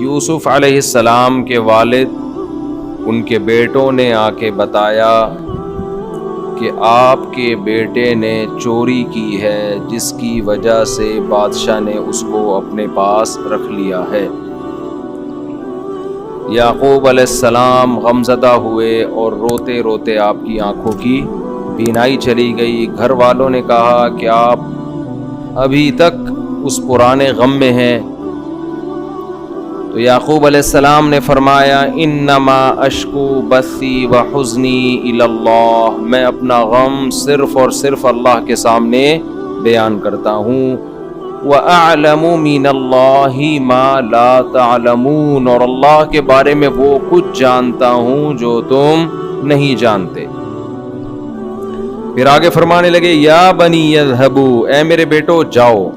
یوسف علیہ السلام کے والد ان کے بیٹوں نے آ کے بتایا کہ آپ کے بیٹے نے چوری کی ہے، جس کی وجہ سے بادشاہ نے اس کو اپنے پاس رکھ لیا ہے۔ یعقوب علیہ السلام غمزدہ ہوئے اور روتے روتے آپ کی آنکھوں کی بینائی چلی گئی۔ گھر والوں نے کہا کہ آپ ابھی تک اس پرانے غم میں ہیں۔ تو یعقوب علیہ السلام نے فرمایا انما اشکو بثی وحزنی الی اللہ، میں اپنا غم صرف اور صرف اللہ کے سامنے بیان کرتا ہوں۔ وَأَعْلَمُ مِنَ اللَّهِ مَا لَا تَعْلَمُونَ، اور اللہ کے بارے میں وہ کچھ جانتا ہوں جو تم نہیں جانتے۔ پھر آگے فرمانے لگے یا بنی اذهبوا، اے میرے بیٹو جاؤ،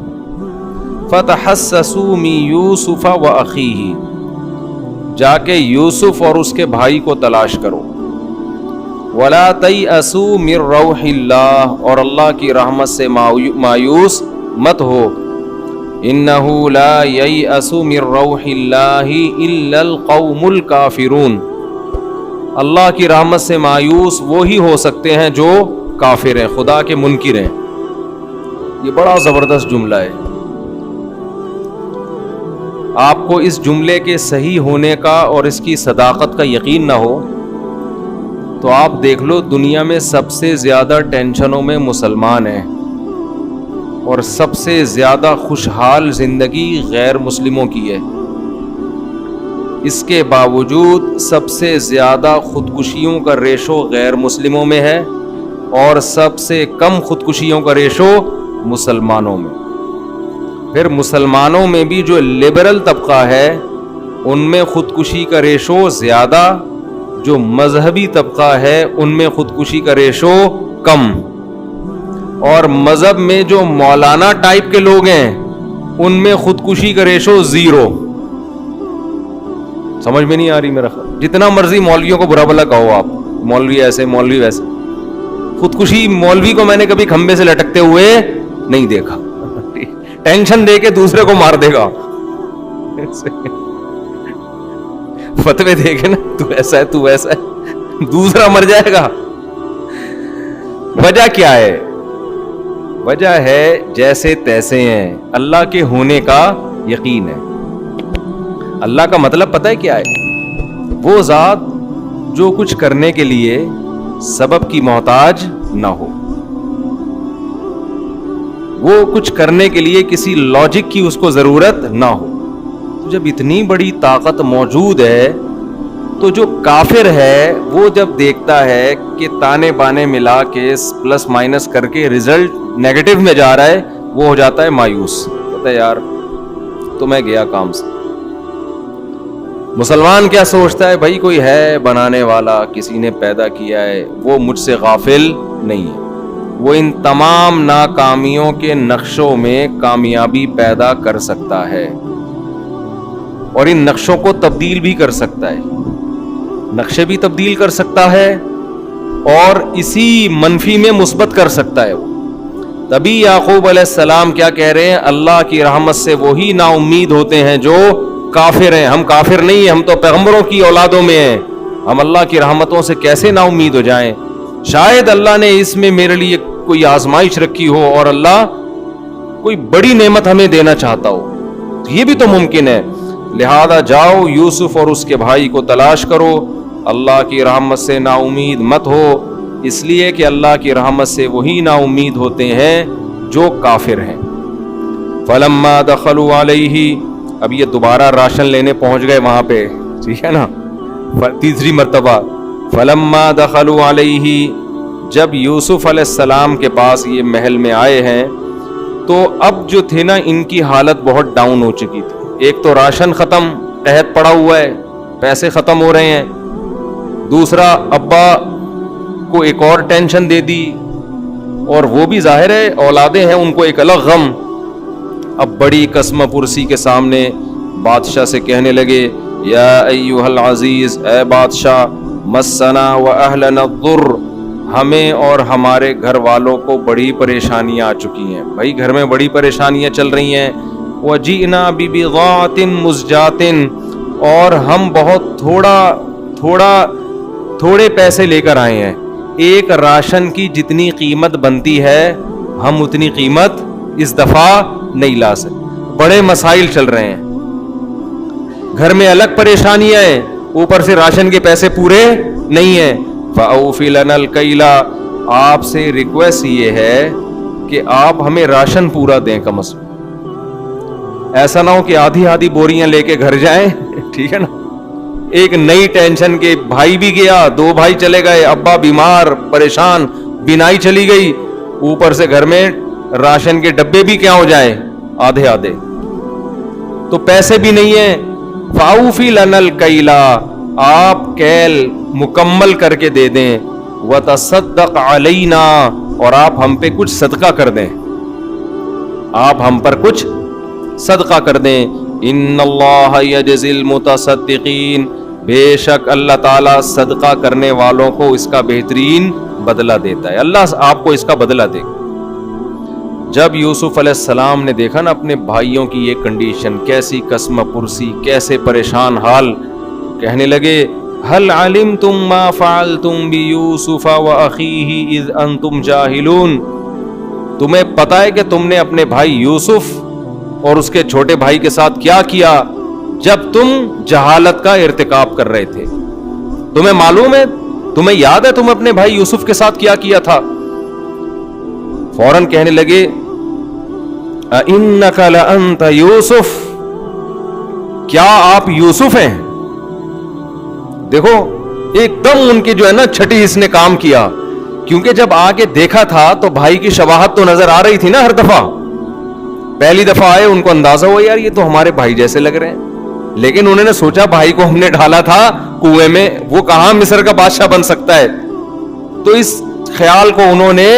فتحسسوا من یوسف واخیہ، جا کے یوسف اور اس کے بھائی کو تلاش کرو۔ ولا تیأسوا من روح اللہ، اور اللہ کی رحمت سے مایوس مت ہو۔ انہ لا ییأس من روح اللہ الا القوم الکافرون، اللہ کی رحمت سے مایوس وہی ہو سکتے ہیں جو کافر ہیں، خدا کے منکر ہیں۔ یہ بڑا زبردست جملہ ہے۔ آپ کو اس جملے کے صحیح ہونے کا اور اس کی صداقت کا یقین نہ ہو تو آپ دیکھ لو، دنیا میں سب سے زیادہ ٹینشنوں میں مسلمان ہیں اور سب سے زیادہ خوشحال زندگی غیر مسلموں کی ہے۔ اس کے باوجود سب سے زیادہ خودکشیوں کا ریشو غیر مسلموں میں ہے اور سب سے کم خودکشیوں کا ریشو مسلمانوں میں۔ پھر مسلمانوں میں بھی جو لبرل طبقہ ہے ان میں خودکشی کا ریشو زیادہ، جو مذہبی طبقہ ہے ان میں خودکشی کا ریشو کم، اور مذہب میں جو مولانا ٹائپ کے لوگ ہیں ان میں خودکشی کا ریشو 0۔ سمجھ میں نہیں آ رہی میرا خیال؟ جتنا مرضی مولویوں کو برا بھلا کہو آپ، مولوی ایسے مولوی ویسے، خودکشی مولوی کو میں نے کبھی کھمبے سے لٹکتے ہوئے نہیں دیکھا۔ ٹینشن دے کے دوسرے کو مار دے گا، فتوے دے کے نا تو ایسا ہے تو ایسا ہے، دوسرا مر جائے گا۔ وجہ کیا ہے؟ وجہ ہے جیسے تیسے ہیں، اللہ کے ہونے کا یقین ہے۔ اللہ کا مطلب پتہ ہے کیا ہے؟ وہ ذات جو کچھ کرنے کے لیے سبب کی محتاج نہ ہو، وہ کچھ کرنے کے لیے کسی لاجک کی اس کو ضرورت نہ ہو۔ تو جب اتنی بڑی طاقت موجود ہے تو جو کافر ہے وہ جب دیکھتا ہے کہ تانے بانے ملا کے پلس مائنس کر کے رزلٹ نیگیٹو میں جا رہا ہے، وہ ہو جاتا ہے مایوس، کہتا ہے یار تو میں گیا کام سے۔ مسلمان کیا سوچتا ہے؟ بھائی کوئی ہے بنانے والا، کسی نے پیدا کیا ہے، وہ مجھ سے غافل نہیں ہے، وہ ان تمام ناکامیوں کے نقشوں میں کامیابی پیدا کر سکتا ہے اور ان نقشوں کو تبدیل بھی کر سکتا ہے، نقشے بھی تبدیل کر سکتا ہے اور اسی منفی میں مثبت کر سکتا ہے۔ تبھی یعقوب علیہ السلام کیا کہہ رہے ہیں؟ اللہ کی رحمت سے وہی نا امید ہوتے ہیں جو کافر ہیں۔ ہم کافر نہیں ہیں، ہم تو پیغمبروں کی اولادوں میں ہیں، ہم اللہ کی رحمتوں سے کیسے نا امید ہو جائیں؟ شاید اللہ نے اس میں میرے لیے کوئی آزمائش رکھی ہو اور اللہ کوئی بڑی نعمت ہمیں دینا چاہتا ہو، یہ بھی تو ممکن ہے۔ لہذا جاؤ یوسف اور اس کے بھائی کو تلاش کرو، اللہ کی رحمت سے نا امید مت ہو، اس لیے کہ اللہ کی رحمت سے وہی نا امید ہوتے ہیں جو کافر ہیں۔ فلما دخلوا علیہ، اب یہ دوبارہ راشن لینے پہنچ گئے وہاں پہ، ٹھیک ہے نا، تیسری مرتبہ۔ فلما دخلوا علیہ، جب یوسف علیہ السلام کے پاس یہ محل میں آئے ہیں تو اب جو تھے نا ان کی حالت بہت ڈاؤن ہو چکی تھی۔ ایک تو راشن ختم، قحط پڑا ہوا ہے، پیسے ختم ہو رہے ہیں، دوسرا ابا کو ایک اور ٹینشن دے دی، اور وہ بھی ظاہر ہے اولادیں ہیں ان کو ایک الگ غم۔ اب بڑی قسم پرسی کے سامنے بادشاہ سے کہنے لگے یا ایھا العزیز، اے بادشاہ، مسنا و اہلنا الضر، ہمیں اور ہمارے گھر والوں کو بڑی پریشانیاں آ چکی ہیں۔ بھائی گھر میں بڑی پریشانیاں چل رہی ہیں۔ وَجِئْنَا بِبِضَاعَةٍ مُزْجَاةٍ، اور ہم بہت تھوڑے پیسے لے کر آئے ہیں. ایک راشن کی جتنی قیمت بنتی ہے ہم اتنی قیمت اس دفعہ نہیں لا سکتے. بڑے مسائل چل رہے ہیں, گھر میں الگ پریشانیاں ہیں, اوپر سے راشن کے پیسے پورے نہیں ہیں. فَأَوْفِ لَنَا الْكَيْلَ, آپ سے ریکویسٹ یہ ہے کہ آپ ہمیں راشن پورا دیں کم از کم. ایسا نہ ہو کہ آدھی بوریاں لے کے گھر جائیں, ٹھیک ہے نا. ایک نئی ٹینشن کے بھائی بھی گیا, 2 بھائی چلے گئے, ابا بیمار پریشان, بینائی چلی گئی, اوپر سے گھر میں راشن کے ڈبے بھی کیا ہو جائیں آدھے, تو پیسے بھی نہیں ہیں. فَأَوْفِ لَنَا الْكَيْلَ, آپ کیل مکمل کر کے دے دیں. وَتَصَدَّقْ عَلَيْنَا, اور آپ ہم پہ کچھ صدقہ کر دیں, آپ ہم پر کچھ صدقہ کر دیں. ان اللہ یجزی المتصدقین, بے شک اللہ تعالیٰ صدقہ کرنے والوں کو اس کا بہترین بدلہ دیتا ہے. اللہ آپ کو اس کا بدلہ دے. جب یوسف علیہ السلام نے دیکھا نا اپنے بھائیوں کی یہ کنڈیشن, کیسی قسم پرسی, کیسے پریشان حال, کہنے لگے هل علمتم ما فعلتم بیوسف واخیہ اذ انتم جاہلون, تمہیں پتا ہے کہ تم نے اپنے بھائی یوسف اور اس کے چھوٹے بھائی کے ساتھ کیا کیا جب تم جہالت کا ارتکاب کر رہے تھے؟ تمہیں معلوم ہے, تمہیں یاد ہے تم اپنے بھائی یوسف کے ساتھ کیا کیا تھا؟ فوراً کہنے لگے اِنَّكَ لَأَنْتَ یوسف, کیا آپ یوسف ہیں؟ دیکھو ایک دم ان کی جو ہے نا چھٹی اس نے کام کیا, کیونکہ جب آگے دیکھا تھا تو بھائی کی شباہت تو نظر آ رہی تھی نا ہر دفعہ. پہلی دفعہ آئے ان کو اندازہ ہوا یار یہ تو ہمارے بھائی جیسے لگ رہے ہیں, لیکن انہوں نے سوچا بھائی کو ہم نے ڈالا تھا کنویں میں, وہ کہاں مصر کا بادشاہ بن سکتا ہے, تو اس خیال کو انہوں نے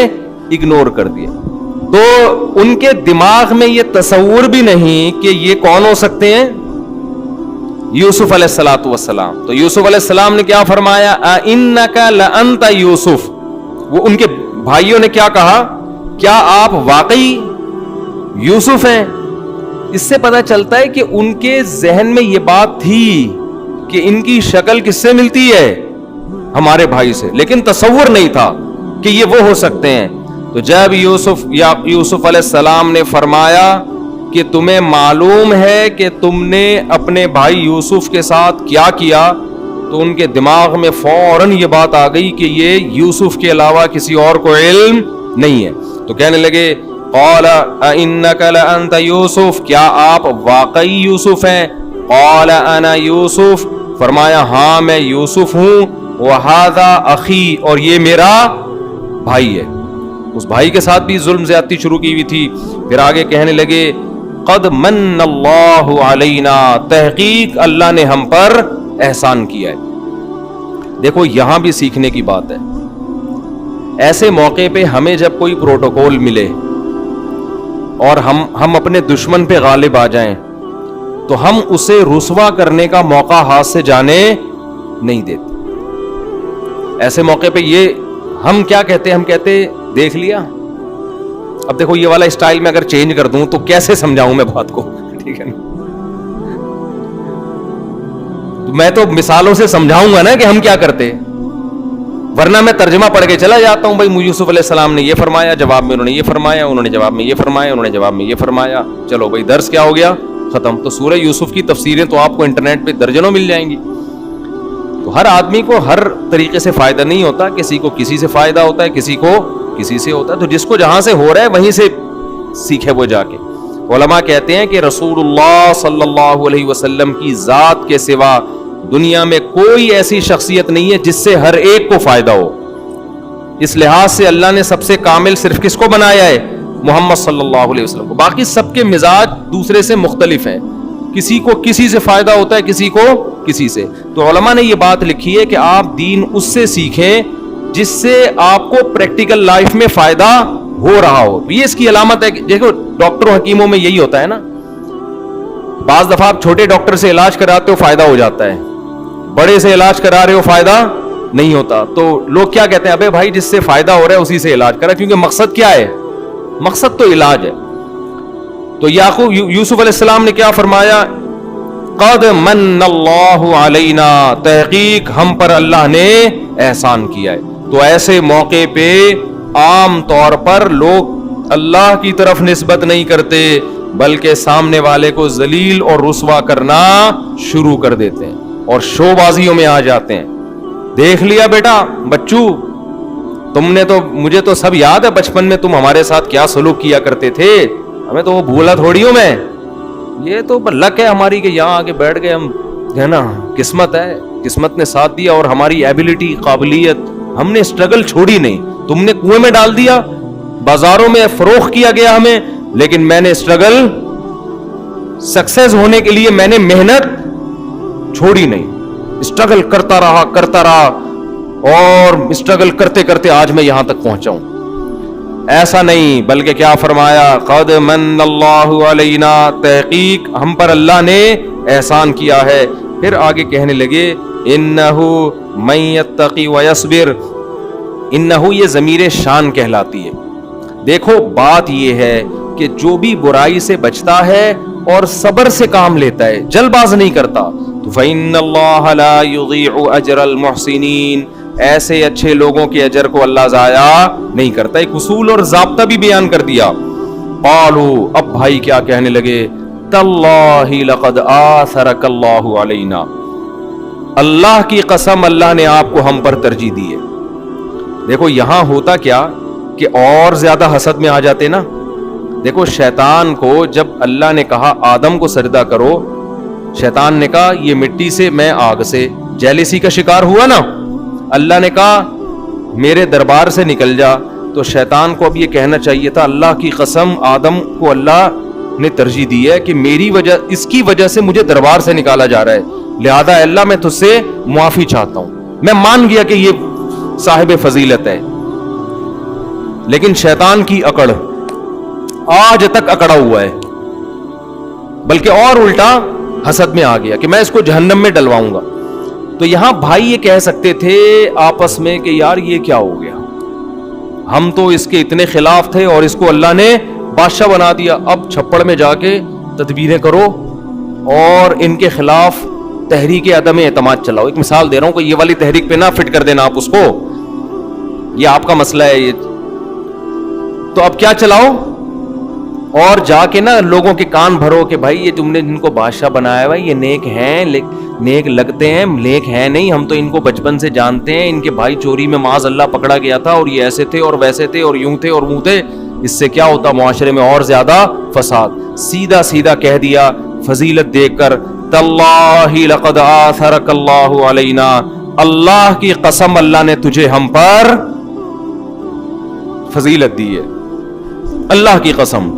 اگنور کر دیا. تو ان کے دماغ میں یہ تصور بھی نہیں کہ یہ کون ہو سکتے ہیں, یوسف علیہ الصلوۃ والسلام. تو یوسف علیہ السلام نے کیا فرمایا, اِنَّكَ لَأَنْتَ یوسف. وہ ان کے بھائیوں نے کیا کہا, کیا آپ واقعی یوسف ہیں؟ اس سے پتہ چلتا ہے کہ ان کے ذہن میں یہ بات تھی کہ ان کی شکل کس سے ملتی ہے, ہمارے بھائی سے, لیکن تصور نہیں تھا کہ یہ وہ ہو سکتے ہیں. تو جب یوسف علیہ السلام نے فرمایا کہ تمہیں معلوم ہے کہ تم نے اپنے بھائی یوسف کے ساتھ کیا کیا, تو ان کے دماغ میں فوراً یہ بات آ گئی کہ یہ یوسف کے علاوہ کسی اور کو علم نہیں ہے. تو کہنے لگے قال اِنَّكَ لَأَنْتَ یوسف, کیا آپ واقعی یوسف ہیں؟ قال انا یوسف, فرمایا ہاں میں یوسف ہوں. وَهَذَا اخی, اور یہ میرا بھائی ہے. اس بھائی کے ساتھ بھی ظلم زیادتی شروع کی ہوئی تھی. پھر آگے کہنے لگے قد من اللہ علینا, تحقیق اللہ نے ہم پر احسان کیا ہے. دیکھو یہاں بھی سیکھنے کی بات ہے. ایسے موقع پہ ہمیں جب کوئی پروٹوکول ملے اور ہم اپنے دشمن پہ غالب آ جائیں تو ہم اسے رسوا کرنے کا موقع ہاتھ سے جانے نہیں دیتے. ایسے موقع پہ یہ ہم کیا کہتے ہیں, ہم کہتے دیکھ لیا. اب دیکھو یہ والا اسٹائل میں اگر چینج کر دوں تو کیسے سمجھاؤں میں بات کو, ٹھیک ہے نا. تو میں تو مثالوں سے سمجھاؤں گا نا کہ ہم کیا کرتے, ورنہ میں ترجمہ پڑھ کے چلا جاتا ہوں. بھائی یوسف علیہ السلام نے یہ فرمایا, جواب میں انہوں نے یہ فرمایا, انہوں نے جواب میں یہ فرمایا, انہوں نے جواب میں یہ فرمایا, چلو بھائی درس کیا ہو گیا, ختم. تو سورہ یوسف کی تفسیریں تو آپ کو انٹرنیٹ پہ درجنوں مل جائیں گی. تو ہر آدمی کو ہر طریقے سے فائدہ نہیں ہوتا, کسی کو کسی سے فائدہ ہوتا ہے, کسی کو کسی سے ہوتا ہے. تو جس کو جہاں سے ہو رہا ہے وہیں سے سیکھے وہ جا کے. علماء کہتے ہیں کہ رسول اللہ صلی اللہ علیہ وسلم کی ذات کے سوا دنیا میں کوئی ایسی شخصیت نہیں ہے جس سے ہر ایک کو فائدہ ہو. اس لحاظ سے اللہ نے سب سے کامل صرف کس کو بنایا ہے, محمد صلی اللہ علیہ وسلم کو. باقی سب کے مزاج دوسرے سے مختلف ہیں, کسی کو کسی سے فائدہ ہوتا ہے, کسی کو کسی سے. تو علماء نے یہ بات لکھی ہے کہ آپ دین اس سے سیکھیں جس سے آپ کو پریکٹیکل لائف میں فائدہ ہو رہا ہو. یہ اس کی علامت ہے کہ دیکھو ڈاکٹروں حکیموں میں یہی ہوتا ہے نا, بعض دفعہ آپ چھوٹے ڈاکٹر سے علاج کراتے ہو فائدہ ہو جاتا ہے, بڑے سے علاج کرا رہے ہو فائدہ نہیں ہوتا. تو لوگ کیا کہتے ہیں, ابے بھائی جس سے فائدہ ہو رہا ہے اسی سے علاج کرا, کیونکہ مقصد کیا ہے, مقصد تو علاج ہے. تو یوسف علیہ السلام نے کیا فرمایا, قد من اللہ علینا، تحقیق ہم پر اللہ نے احسان کیا ہے. تو ایسے موقع پہ عام طور پر لوگ اللہ کی طرف نسبت نہیں کرتے بلکہ سامنے والے کو ذلیل اور رسوا کرنا شروع کر دیتے ہیں اور شو بازیوں میں آ جاتے ہیں. دیکھ لیا بیٹا بچو، تم نے تو، مجھے تو سب یاد ہے بچپن میں تم ہمارے ساتھ کیا سلوک کیا کرتے تھے، ہمیں تو وہ بھولا تھوڑی ہوں میں. یہ تو لک ہے ہماری کہ یہاں آگے بیٹھ گئے ہم، ہے نا، قسمت ہے، قسمت نے ساتھ دیا اور ہماری ایبلٹی، قابلیت، ہم نے اسٹرگل چھوڑی نہیں. تم نے کنویں میں ڈال دیا، بازاروں میں فروخت کیا گیا ہمیں، لیکن میں نے اسٹرگل، سکسیس ہونے کے لیے میں نے محنت چھوڑی نہیں، اسٹرگل کرتا رہا اور اسٹرگل کرتے کرتے آج میں یہاں تک پہنچا ہوں. ایسا نہیں، بلکہ کیا فرمایا، قد من اللہ علینا، تحقیق ہم پر اللہ نے احسان کیا ہے. پھر آگے کہنے لگے انہ من یتقی ویصبر، انہ یہ ضمیر شان کہلاتی ہے. دیکھو بات یہ ہے کہ جو بھی برائی سے بچتا ہے اور صبر سے کام لیتا ہے، جلد باز نہیں کرتا، تو فإن اللہ لا یضیع اجر المحسنین، ایسے اچھے لوگوں کے اجر کو اللہ ضائع نہیں کرتا. ایک اصول اور ضابطہ بھی بیان کر دیا. قالوا، اب بھائی کیا کہنے لگے، تاللہ لقد آثرک اللہ علینا، اللہ کی قسم اللہ نے آپ کو ہم پر ترجیح دی ہے. دیکھو یہاں ہوتا کیا کہ اور زیادہ حسد میں آ جاتے نا. دیکھو شیطان کو جب اللہ نے کہا آدم کو سجدہ کرو، شیطان نے کہا یہ مٹی سے میں آگ سے، جیلسی کا شکار ہوا نا. اللہ نے کہا میرے دربار سے نکل جا، تو شیطان کو اب یہ کہنا چاہیے تھا اللہ کی قسم آدم کو اللہ نے ترجیح دی ہے کہ میری وجہ، اس کی وجہ سے مجھے دربار سے نکالا جا رہا ہے، لہذا اللہ میں تجھ سے معافی چاہتا ہوں. میں مان گیا کہ یہ صاحب فضیلت ہے. لیکن شیطان کی اکڑ آج تک اکڑا ہوا ہے، بلکہ اور الٹا حسد میں آ گیا کہ میں اس کو جہنم میں ڈلواؤں گا. تو یہاں بھائی یہ کہہ سکتے تھے آپس میں کہ یار یہ کیا ہو گیا، ہم تو اس کے اتنے خلاف تھے اور اس کو اللہ نے بادشاہ بنا دیا. اب چھپڑ میں جا کے تدبیریں کرو اور ان کے خلاف تحریک عدم اعتماد چلاؤ. ایک مثال دے رہا ہوں کہ یہ والی تحریک پہ نہ فٹ کر دینا آپ اس کو، یہ آپ کا مسئلہ ہے. یہ تو اب کیا چلاؤ، اور جا کے نا لوگوں کے کان بھرو کہ بھائی یہ تم نے جن کو بادشاہ بنایا ہے یہ نیک ہیں، نیک لگتے ہیں، نیک ہیں نہیں، ہم تو ان کو بچپن سے جانتے ہیں، ان کے بھائی چوری میں معاذ اللہ پکڑا گیا تھا اور یہ ایسے تھے اور ویسے تھے اور یوں تھے اور وہ تھے. اس سے کیا ہوتا، معاشرے میں اور زیادہ فساد. سیدھا سیدھا کہہ دیا فضیلت دیکھ کر، تاللہ لقد آثرک اللہ علینا، اللہ کی قسم اللہ نے تجھے ہم پر فضیلت دی ہے، اللہ کی قسم.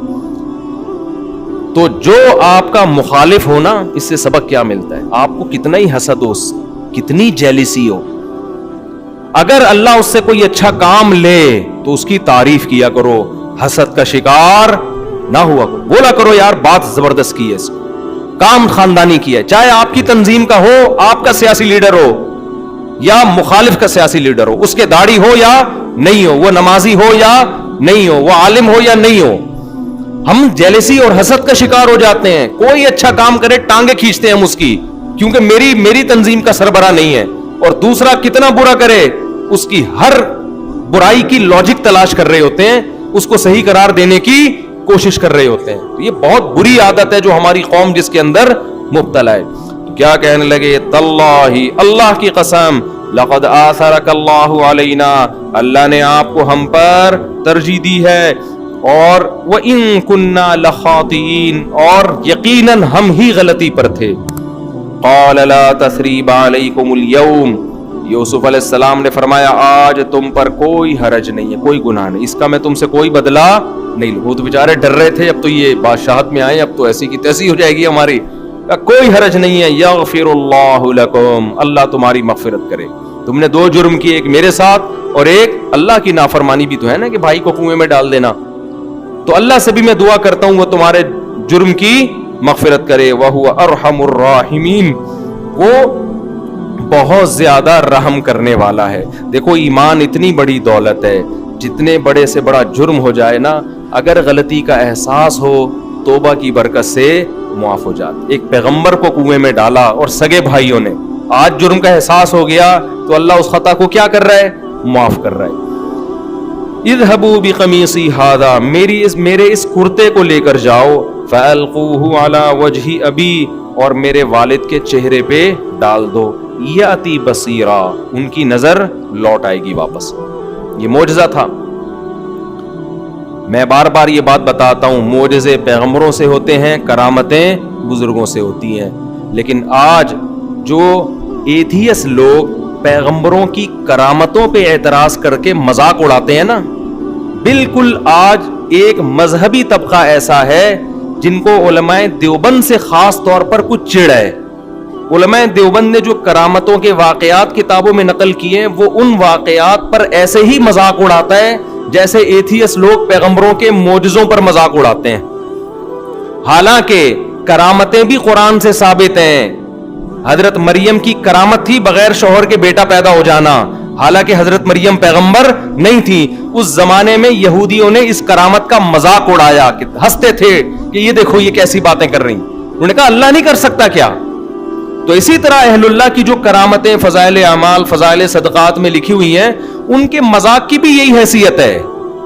تو جو آپ کا مخالف ہو نا، اس سے سبق کیا ملتا ہے، آپ کو کتنا ہی حسد ہو، کتنی جیلسی ہو، اگر اللہ اس سے کوئی اچھا کام لے تو اس کی تعریف کیا کرو، حسد کا شکار نہ ہوا کرو. بولا کرو یار بات زبردست کی ہے، اس کو کام خاندانی کیا ہے، چاہے آپ کی تنظیم کا ہو، آپ کا سیاسی لیڈر ہو یا مخالف کا سیاسی لیڈر ہو، اس کے داڑھی ہو یا نہیں ہو، وہ نمازی ہو یا نہیں ہو، وہ عالم ہو یا نہیں ہو، ہم جیلسی اور حسد کا شکار ہو جاتے ہیں. کوئی اچھا کام کرے ٹانگیں کھینچتے ہیں ہم اس کی، کیونکہ میری تنظیم کا سربراہ نہیں ہے، اور دوسرا کتنا برا کرے اس کی ہر برائی کی لاجک تلاش کر رہے ہوتے ہیں، اس کو صحیح قرار دینے کی کوشش کر رہے ہوتے ہیں. یہ بہت بری عادت ہے جو ہماری قوم جس کے اندر مبتلا ہے. کیا کہنے لگے، تاللہ اللہ کی قسم، لقد آثرک اللہ علینا، اللہ نے آپ کو ہم پر ترجیح دی ہے، اور وَإِن كُنَّا لَخَاطِئِينَ، اور یقیناً ہم ہی غلطی پر تھے. قَالَ لَا تَثْرِيبَ عَلَيْكُمُ الْيَوْمَ، یوسف علیہ السلام نے فرمایا آج تم پر کوئی حرج نہیں ہے، کوئی گناہ نہیں، اس کا میں تم سے کوئی بدلہ نہیں لوں. وہ تو بیچارے ڈر رہے تھے اب تو یہ بادشاہت میں آئے، اب تو ایسی کی تیسی ہو جائے گی ہماری. کوئی حرج نہیں ہے، یغفر اللہ لکم، اللہ تمہاری مغفرت کرے. تم نے دو جرم کیے، ایک میرے ساتھ اور ایک اللہ کی نافرمانی بھی تو ہے نا کہ بھائی کو کنویں میں ڈال دینا. تو اللہ سے بھی میں دعا کرتا ہوں وہ تمہارے جرم کی مغفرت کرے. وَهُوَ أَرْحَمُ الرَّاحِمِينَ، وہ بہت زیادہ رحم کرنے والا ہے. دیکھو ایمان اتنی بڑی دولت ہے، جتنے بڑے سے بڑا جرم ہو جائے نا، اگر غلطی کا احساس ہو توبہ کی برکت سے معاف ہو جاتے. ایک پیغمبر کو کنویں میں ڈالا اور سگے بھائیوں نے, آج جرم کا احساس ہو گیا تو اللہ اس خطا کو کیا کر رہا ہے؟ معاف کر رہا ہے. اذهبوا بقمیصی ھذا, میرے اس کرتے کو لے کر جاؤ, فالقوه علی وجہ ابی, اور میرے والد کے چہرے پہ ڈال دو, یاتی بصیرا, ان کی نظر لوٹ آئے گی واپس. یہ معجزہ تھا. میں بار بار یہ بات بتاتا ہوں, معجزے پیغمبروں سے ہوتے ہیں, کرامتیں بزرگوں سے ہوتی ہیں. لیکن آج جو ایتھیس لوگ پیغمبروں کی کرامتوں پہ اعتراض کر کے مذاق اڑاتے ہیں نا, بالکل آج ایک مذہبی طبقہ ایسا ہے جن کو علماء دیوبند سے خاص طور پر کچھ چڑ ہے. علماء دیوبند نے جو کرامتوں کے واقعات کتابوں میں نقل کیے ہیں, وہ ان واقعات پر ایسے ہی مذاق اڑاتا ہے جیسے ایتھیس لوگ پیغمبروں کے معجزوں پر مذاق اڑاتے ہیں. حالانکہ کرامتیں بھی قرآن سے ثابت ہیں. حضرت مریم کی کرامت تھی بغیر شوہر کے بیٹا پیدا ہو جانا, حالانکہ حضرت مریم پیغمبر نہیں تھی. اس زمانے میں یہودیوں نے اس کرامت کا مذاق اڑایا, ہنستے تھے کہ یہ دیکھو یہ کیسی باتیں کر رہی. انہوں نے کہا اللہ نہیں کر سکتا کیا؟ تو اسی طرح اہل اللہ کی جو کرامتیں فضائل اعمال, فضائل صدقات میں لکھی ہوئی ہیں, ان کے مذاق کی بھی یہی حیثیت ہے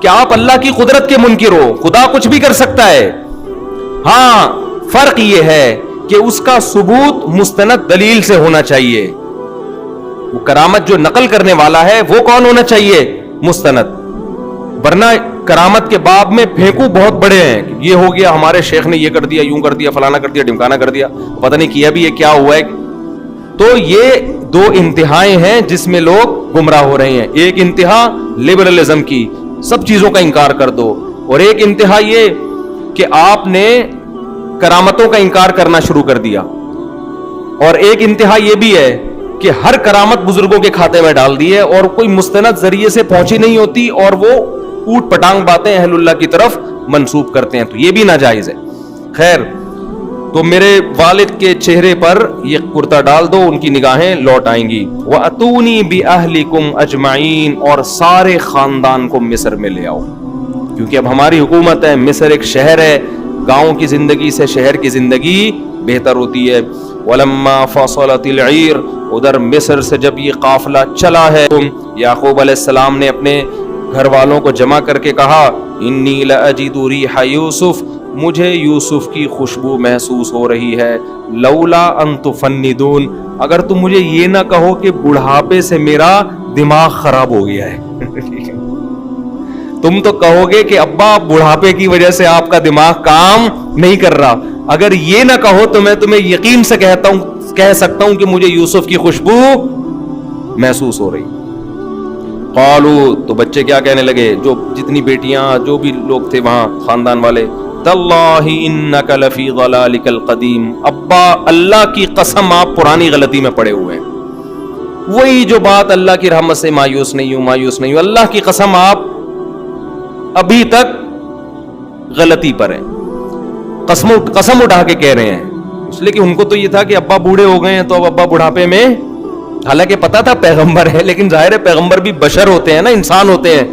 کہ آپ اللہ کی قدرت کے منکر ہو, خدا کچھ بھی کر سکتا ہے. ہاں فرق یہ ہے کہ اس کا ثبوت مستند دلیل سے ہونا چاہیے. وہ کرامت جو نقل کرنے والا ہے وہ کون ہونا چاہیے؟ مستند. ورنہ کرامت کے باب میں پھینکو بہت بڑے ہیں, یہ ہو گیا ہمارے شیخ نے یہ کر دیا, یوں کر دیا, فلانا کر دیا, ڈمکانا کر دیا, پتہ نہیں کیا بھی یہ کیا ہوا ہے. تو یہ دو انتہائیں ہیں جس میں لوگ گمراہ ہو رہے ہیں. ایک انتہا لبرلزم کی, سب چیزوں کا انکار کر دو, اور ایک انتہا یہ کہ آپ نے کرامتوں کا انکار کرنا شروع کر دیا. اور ایک انتہا یہ بھی ہے کہ ہر کرامت بزرگوں کے کھاتے میں ڈال دی ہے اور کوئی مستند ذریعے سے پہنچی نہیں ہوتی, اور وہ اوٹ پٹانگ باتیں اہل اللہ کی طرف منسوب کرتے ہیں, تو یہ بھی ناجائز ہے. خیر, تو میرے والد کے چہرے پر یہ کرتا ڈال دو, ان کی نگاہیں لوٹ آئیں گی. وَأْتُونِي بِأَهْلِكُمْ أَجْمَعِينَ, اور سارے خاندان کو مصر میں لے آؤ, کیونکہ اب ہماری حکومت ہے. مصر ایک شہر ہے, گاؤں کی زندگی سے شہر کی زندگی بہتر ہوتی ہے. وَلَمَّا فَصَلَتِ الْعِيرُ, ادھر مصر سے جب یہ قافلہ چلا ہے, یعقوب علیہ السلام نے اپنے گھر والوں کو جمع کر کے کہا, انی لأجد ریح یوسف, مجھے یوسف کی خوشبو محسوس ہو رہی ہے. لولا ان تفندون, اگر تم مجھے یہ نہ کہو کہ بڑھاپے سے میرا دماغ خراب ہو گیا ہے. تم تو کہو گے کہ ابا بڑھاپے کی وجہ سے آپ کا دماغ کام نہیں کر رہا. اگر یہ نہ کہو تو میں تمہیں یقین سے کہہ سکتا ہوں کہ مجھے یوسف کی خوشبو محسوس ہو رہی. قالو, تو بچے کیا کہنے لگے, جو جتنی بیٹیاں جو بھی لوگ تھے وہاں خاندان والے, تاللہ انک لفی ضلالک القدیم, ابا اللہ کی قسم آپ پرانی غلطی میں پڑے ہوئے ہیں. وہی جو بات اللہ کی رحمت سے مایوس نہیں ہوں, اللہ کی قسم آپ ابھی تک غلطی پر ہیں. قسم اٹھا کے کہہ رہے ہیں, اس لیے کہ ان کو تو یہ تھا کہ ابا بوڑھے ہو گئے ہیں تو اب ابا بڑھاپے میں, حالانکہ پتا تھا پیغمبر ہے, لیکن ظاہر ہے پیغمبر بھی بشر ہوتے ہیں نا, انسان ہوتے ہیں,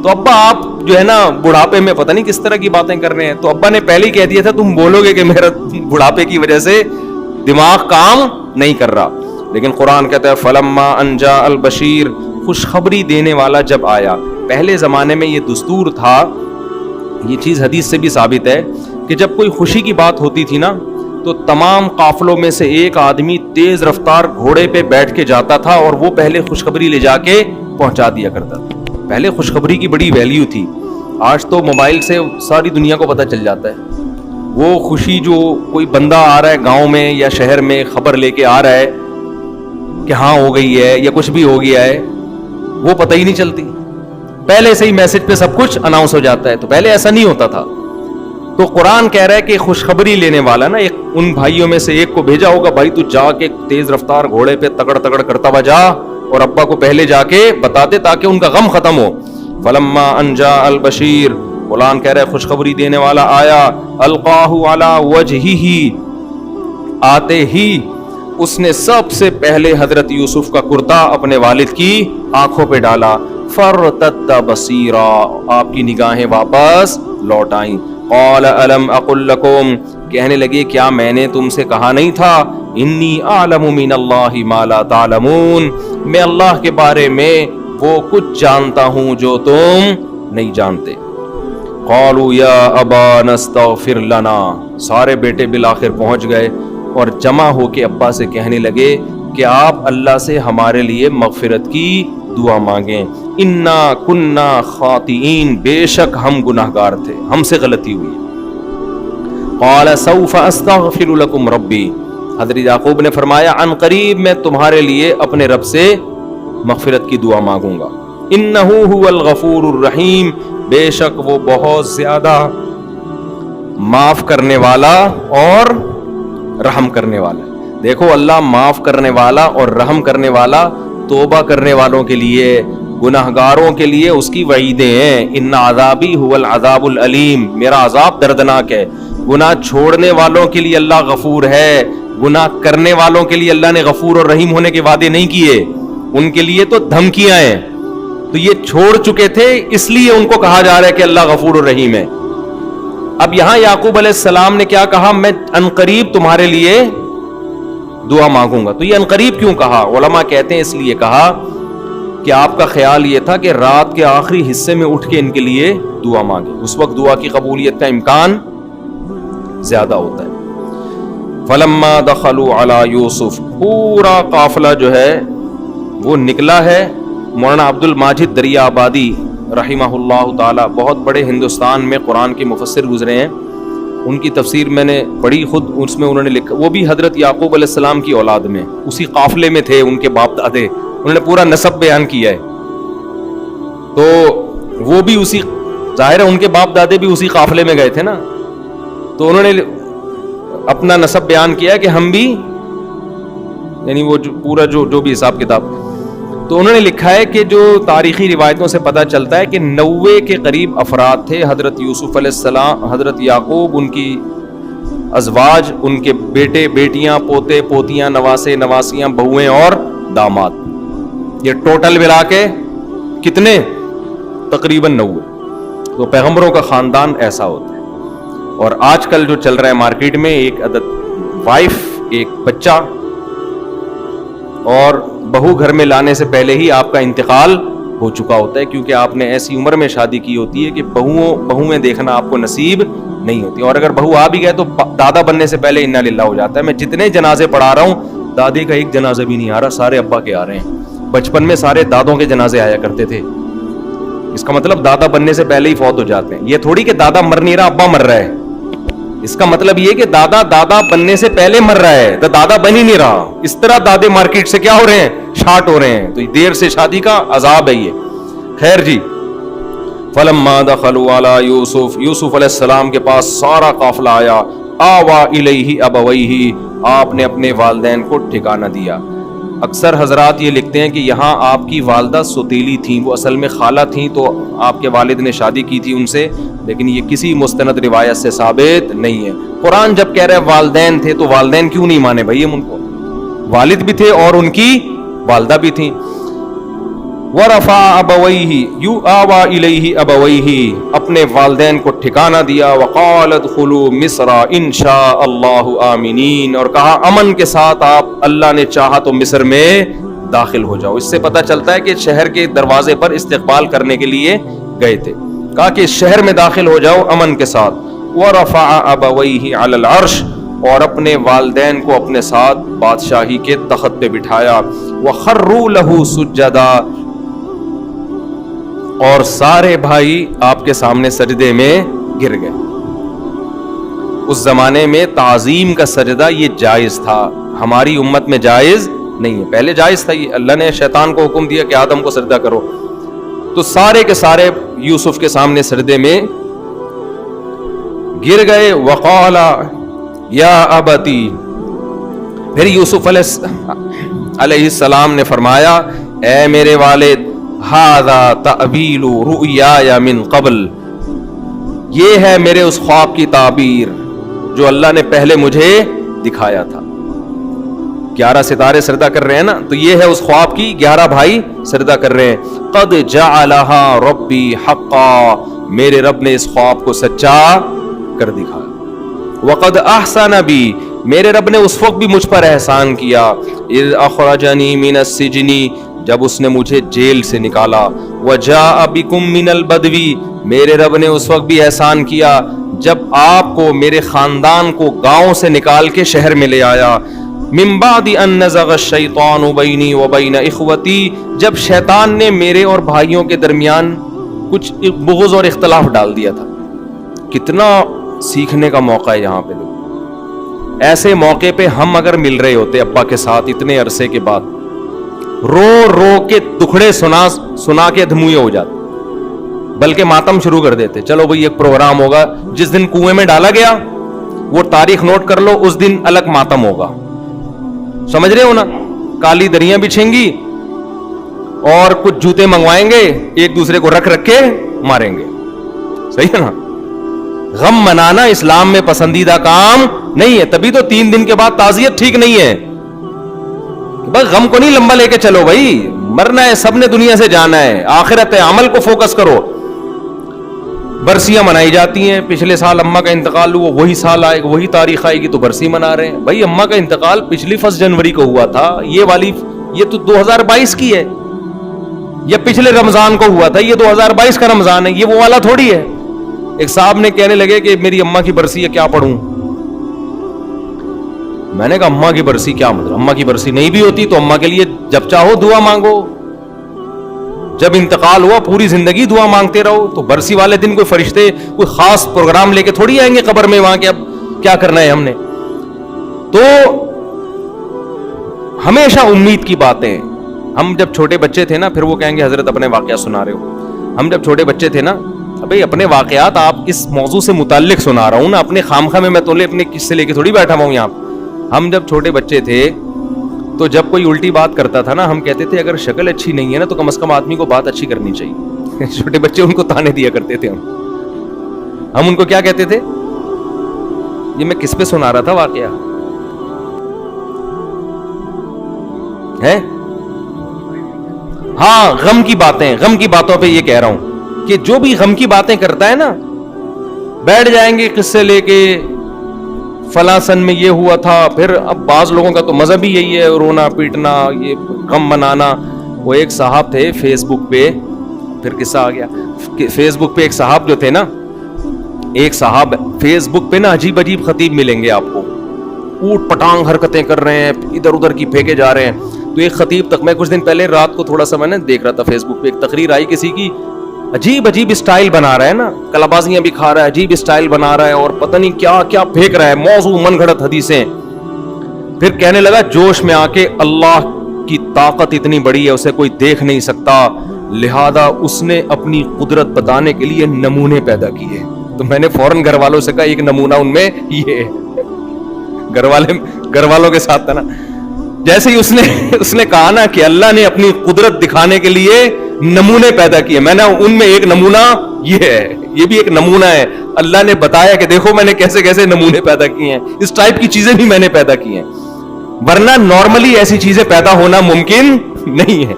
تو ابا آپ جو ہے نا بڑھاپے میں پتہ نہیں کس طرح کی باتیں کر رہے ہیں. تو ابا نے پہلے ہی کہہ دیا تھا تم بولو گے کہ میرا بڑھاپے کی وجہ سے دماغ کام نہیں کر رہا. لیکن قرآن کہتا ہے فلما ان جاء البشیر, خوشخبری دینے والا جب آیا. پہلے زمانے میں یہ دستور تھا, یہ چیز حدیث سے بھی ثابت ہے کہ جب کوئی خوشی کی بات ہوتی تھی نا تو تمام قافلوں میں سے ایک آدمی تیز رفتار گھوڑے پہ بیٹھ کے جاتا تھا اور وہ پہلے خوشخبری لے جا کے پہنچا دیا کرتا تھا. پہلے خوشخبری کی بڑی ویلیو تھی. آج تو موبائل سے ساری دنیا کو پتہ چل جاتا ہے. وہ خوشی جو کوئی بندہ آ رہا ہے گاؤں میں یا شہر میں خبر لے کے آ رہا ہے کہ ہاں ہو گئی ہے یا کچھ بھی ہو گیا ہے, وہ پتہ ہی نہیں چلتی. پہلے سے ہی میسج پہ سب کچھ اناؤنس ہو جاتا ہے. تو پہلے ایسا نہیں ہوتا تھا. تو قرآن کہہ رہا ہے کہ خوشخبری لینے والا نا, ایک ان بھائیوں میں سے ایک کو بھیجا ہوگا, بھائی تو جا کے تیز رفتار گھوڑے پہ تگڑ تگڑ کرتا ہوا جا اور ابا کو پہلے جا کے بتا دے تاکہ ان کا غم ختم ہو. فلما ان جاء البشیر, قرآن کہہ رہا ہے خوشخبری دینے والا آیا. القاہ علی وجہہ, آتے ہی اس نے سب سے پہلے حضرت یوسف کا کرتا اپنے والد کی آنکھوں پہ ڈالا. فرتد بصیرا, آپ کی نگاہیں واپس لوٹ آئیں. قال الم اقل لکم, کہنے لگے کیا میں نے تم سے کہا نہیں تھا انی اعلم من اللہ ما لا تعلمون، میں اللہ کے بارے میں وہ کچھ جانتا ہوں جو تم نہیں جانتے۔ قالوا یا ابانا استغفر لنا، سارے بیٹے بالآخر پہنچ گئے اور جمع ہو کے ابا سے کہنے لگے کہ آپ اللہ سے ہمارے لیے مغفرت کی دعا مانگیں، انا کننا خاطئین، بے شک ہم گناہگار تھے، ہم سے غلطی ہوئی۔ قال سوف استغفر لکم ربی، حضرت یعقوب نے فرمایا عن قریب میں تمہارے لیے اپنے رب سے مغفرت کی دعا مانگوں گا، انہ هو الغفور الرحیم، بے شک وہ بہت زیادہ معاف کرنے والا اور رحم کرنے والا ہے۔ دیکھو اللہ معاف کرنے والا اور رحم کرنے والا، توبہ کرنے والوں کے لیے، گناہگاروں کے لیے اس کی وعیدیں ہیں، ان عذابی هو العذاب العلیم، میرا عذاب دردناک ہے۔ گناہ چھوڑنے والوں کے لیے اللہ غفور ہے، گناہ کرنے والوں کے لیے اللہ نے غفور اور رحیم ہونے کے وعدے نہیں کیے، ان کے لیے تو دھمکیاں ہیں۔ تو یہ چھوڑ چکے تھے اس لیے ان کو کہا جا رہا ہے کہ اللہ غفور اور رحیم ہے۔ اب یہاں یعقوب علیہ السلام نے کیا کہا، میں عنقریب تمہارے لیے دعا مانگوں گا۔ تو یہ عنقریب کیوں کہا؟ علماء کہتے ہیں اس لیے کہا کہ آپ کا خیال یہ تھا کہ رات کے آخری حصے میں اٹھ کے ان کے لیے دعا مانگے، اس وقت دعا کی قبولیت کا امکان زیادہ ہوتا ہے۔ فلما دخلوا علی یوسف، پورا قافلہ جو ہے وہ نکلا ہے۔ مولانا عبد الماجد دریا آبادی رحمہ اللہ تعالی بہت بڑے ہندوستان میں قرآن کے مفسر گزرے ہیں، ان کی تفسیر میں نے پڑھی خود، اس میں انہوں نے لکھا، وہ بھی حضرت یعقوب علیہ السلام کی اولاد میں، اسی قافلے میں تھے ان کے باپ دادے، انہوں نے پورا نسب بیان کیا ہے۔ تو وہ بھی اسی، ظاہر ہے ان کے باپ دادے بھی اسی قافلے میں گئے تھے نا، تو انہوں نے اپنا نسب بیان کیا کہ ہم بھی، یعنی وہ پورا جو بھی حساب کتاب، تو انہوں نے لکھا ہے کہ جو تاریخی روایتوں سے پتہ چلتا ہے کہ 90 کے قریب افراد تھے، حضرت یوسف علیہ السلام، حضرت یعقوب، ان کی ازواج، ان کے بیٹے بیٹیاں، پوتے پوتیاں، نواسے نواسیاں، بہویں اور داماد، یہ ٹوٹل ملا کے کتنے؟ تقریباً 90۔ تو پیغمبروں کا خاندان ایسا ہوتا ہے۔ اور آج کل جو چل رہا ہے مارکیٹ میں، ایک عدد وائف، ایک بچہ اور بہو گھر میں لانے سے پہلے ہی آپ کا انتقال ہو چکا ہوتا ہے، کیونکہ آپ نے ایسی عمر میں شادی کی ہوتی ہے کہ بہویں دیکھنا آپ کو نصیب نہیں ہوتی، اور اگر بہو آ بھی گئے تو دادا بننے سے پہلے انا للہ ہو جاتا ہے۔ میں جتنے جنازے پڑھا رہا ہوں، دادے کا ایک جنازہ بھی نہیں آ رہا، سارے ابا کے آ رہے ہیں۔ بچپن میں سارے دادوں کے جنازے آیا کرتے تھے، اس کا مطلب دادا بننے سے پہلے ہی فوت ہو جاتے ہیں۔ یہ تھوڑی کہ دادا مر نہیں رہا ابا مر رہا ہے، اس کا مطلب یہ کہ دادا بننے سے پہلے مر رہا ہے، تو دادا بن ہی نہیں رہا۔ اس طرح دادے مارکیٹ سے کیا ہو رہے ہیں؟ شارٹ ہو رہے ہیں۔ تو دیر سے شادی کا عذاب ہے یہ۔ خیر جی، فلما دخلوا علی یوسف، یوسف علیہ السلام کے پاس سارا قافلہ آیا، آوا الیہ ابویہ، آپ نے اپنے والدین کو ٹھکانہ دیا۔ اکثر حضرات یہ لکھتے ہیں کہ یہاں آپ کی والدہ سوتیلی تھیں، وہ اصل میں خالہ تھیں، تو آپ کے والد نے شادی کی تھی ان سے، لیکن یہ کسی مستند روایت سے ثابت نہیں ہے۔ قرآن جب کہہ رہے والدین تھے تو والدین کیوں نہیں مانے بھائی؟ ہم ان کو والد بھی تھے اور ان کی والدہ بھی تھیں۔ ورفع ابویہ، آوا الیہ ابویہ، اپنے والدین کو ٹھکانہ دیا۔ وقال ادخلوا مصر ان شاء اللہ آمنین، اور کہا امن کے ساتھ آپ اللہ نے چاہا تو مصر میں داخل ہو جاؤ۔ اس سے پتہ چلتا ہے کہ شہر کے دروازے پر استقبال کرنے کے لیے گئے تھے، کہا کہ شہر میں داخل ہو جاؤ امن کے ساتھ۔ ورفع ابویہ علی العرش، اور اپنے والدین کو اپنے ساتھ بادشاہی کے تخت پہ بٹھایا۔ وخروا لہ سجدا، اور سارے بھائی آپ کے سامنے سجدے میں گر گئے۔ اس زمانے میں تعظیم کا سجدہ یہ جائز تھا، ہماری امت میں جائز نہیں ہے، پہلے جائز تھا، یہ اللہ نے شیطان کو حکم دیا کہ آدم کو سجدہ کرو، تو سارے کے سارے یوسف کے سامنے سجدے میں گر گئے۔ وقال یا ابتی، پھر یوسف علیہ السلام نے فرمایا اے میرے والد، ھذا تأویل رؤیایا من قبل، یہ ہے میرے اس خواب کی تعبیر جو اللہ نے پہلے مجھے دکھایا تھا۔ 11 ستارے سجدہ کر رہے ہیں نا، تو یہ ہے اس خواب کی، 11 بھائی سجدہ کر رہے ہیں۔ قد جعلھا ربی حقا، میرے رب نے اس خواب کو سچا کر دکھایا۔ وقد احسن بی، میرے رب نے اس وقت بھی مجھ پر احسان کیا، اذ اخرجنی من السجن، جب اس نے مجھے جیل سے نکالا، وجاء بکم من البدوی، میرے رب نے اس وقت بھی احسان کیا جب آپ کو، میرے خاندان کو گاؤں سے نکال کے شہر میں لے آیا، من بعد ان نزغ الشیطان بینی وبین اخوتی، جب شیطان نے میرے اور بھائیوں کے درمیان کچھ بغض اور اختلاف ڈال دیا تھا۔ کتنا سیکھنے کا موقع ہے یہاں پہ۔ ایسے موقع پہ ہم اگر مل رہے ہوتے ابا کے ساتھ اتنے عرصے کے بعد، رو رو کے دکھڑے سنا کے دھموئے ہو جاتے، بلکہ ماتم شروع کر دیتے، چلو بھئی ایک پروگرام ہوگا، جس دن کنویں میں ڈالا گیا وہ تاریخ نوٹ کر لو، اس دن الگ ماتم ہوگا، سمجھ رہے ہو نا؟ کالی دریاں بچھیں گی اور کچھ جوتے منگوائیں گے، ایک دوسرے کو رکھ کے ماریں گے، صحیح ہے نا؟ غم منانا اسلام میں پسندیدہ کام نہیں ہے، تبھی تو 3 دن کے بعد تعزیت ٹھیک نہیں ہے۔ بس غم کو نہیں لمبا لے کے چلو بھائی، مرنا ہے، سب نے دنیا سے جانا ہے، آخرت ہے، عمل کو فوکس کرو۔ برسیاں منائی جاتی ہیں، پچھلے سال اماں کا انتقال ہوا، وہی سال آئے گا، وہی تاریخ آئے گی تو برسی منا رہے ہیں۔ بھائی اماں کا انتقال پچھلی 1 جنوری کو ہوا تھا، یہ تو 2022 کی ہے، یا پچھلے رمضان کو ہوا تھا، یہ 2022 کا رمضان ہے، یہ وہ والا تھوڑی ہے۔ ایک صاحب نے کہنے لگے کہ میری اماں کی برسی ہے، کیا پڑھوں؟ میں نے کہا اماں کی برسی کیا مطلب؟ اماں کی برسی نہیں بھی ہوتی تو اماں کے لیے جب چاہو دعا مانگو، جب انتقال ہوا پوری زندگی دعا مانگتے رہو، تو برسی والے دن کوئی فرشتے کوئی خاص پروگرام لے کے تھوڑی آئیں گے قبر میں، وہاں کے اب کیا کرنا ہے ہم نے۔ تو ہمیشہ امید کی باتیں، ہم جب چھوٹے بچے تھے نا، پھر وہ کہیں گے حضرت اپنے واقعہ سنا رہے ہو، ہم جب چھوٹے بچے تھے نا، بھئی اپنے واقعات آپ اس موضوع سے متعلق سنا رہا ہوں نا، اپنے خامخواہ میں تولے اپنے قصے لے کے تھوڑی بیٹھا ہوں یہاں۔ ہم جب چھوٹے بچے تھے تو جب کوئی الٹی بات کرتا تھا نا، ہم کہتے تھے اگر شکل اچھی نہیں ہے نا تو کم از کم آدمی کو بات اچھی کرنی چاہیے۔ چھوٹے بچے ان کو تانے دیا کرتے تھے، ہم ان کو کیا کہتے تھے؟ یہ میں کس پہ سنا رہا تھا واقعہ ہے؟ ہاں، غم کی باتیں، غم کی باتوں پہ یہ کہہ رہا ہوں کہ جو بھی غم کی باتیں کرتا ہے نا، بیٹھ جائیں گے قصے لے کے، فلاں سن میں یہ ہوا تھا، پھر اب بعض لوگوں کا تو مذہب ہی یہی ہے، رونا پیٹنا، یہ غم منانا۔ وہ ایک صاحب تھے فیس بک پہ، پھر قصہ آ گیا، فیس بک پہ ایک صاحب جو تھے نا، ایک صاحب فیس بک پہ نا عجیب عجیب خطیب ملیں گے آپ کو، اوٹ پٹانگ حرکتیں کر رہے ہیں، ادھر ادھر کی پھینکے جا رہے ہیں۔ تو ایک خطیب تک، میں کچھ دن پہلے رات کو تھوڑا سا میں نے دیکھ رہا تھا فیس بک پہ، ایک تقریر آئی کسی کی، عجیب عجیب اسٹائل بنا رہا ہے نا، کلابازیاں بھی کھا رہا ہے، عجیب اسٹائل بنا رہا ہے، اور پتہ نہیں کیا کیا پھینک رہا ہے، موضوع من گھڑت حدیثیں۔ پھر کہنے لگا جوش میں آ کے، اللہ کی طاقت اتنی بڑی ہے اسے کوئی دیکھ نہیں سکتا، لہذا اس نے اپنی قدرت بتانے کے لیے نمونے پیدا کیے۔ تو میں نے فوراً گھر والوں سے کہا ایک نمونہ ان میں یہ ہے، گھر والوں کے ساتھ تھا نا، جیسے ہی اس نے کہا نا کہ اللہ نے اپنی قدرت دکھانے کے لیے نمونے پیدا کیے، میں نے ان میں ایک نمونہ یہ ہے، یہ بھی ایک نمونہ ہے، اللہ نے بتایا کہ دیکھو میں نے کیسے کیسے نمونے پیدا کیے ہیں، اس ٹائپ کی چیزیں بھی میں نے پیدا کی ہیں، ورنہ نارملی ایسی چیزیں پیدا ہونا ممکن نہیں ہے۔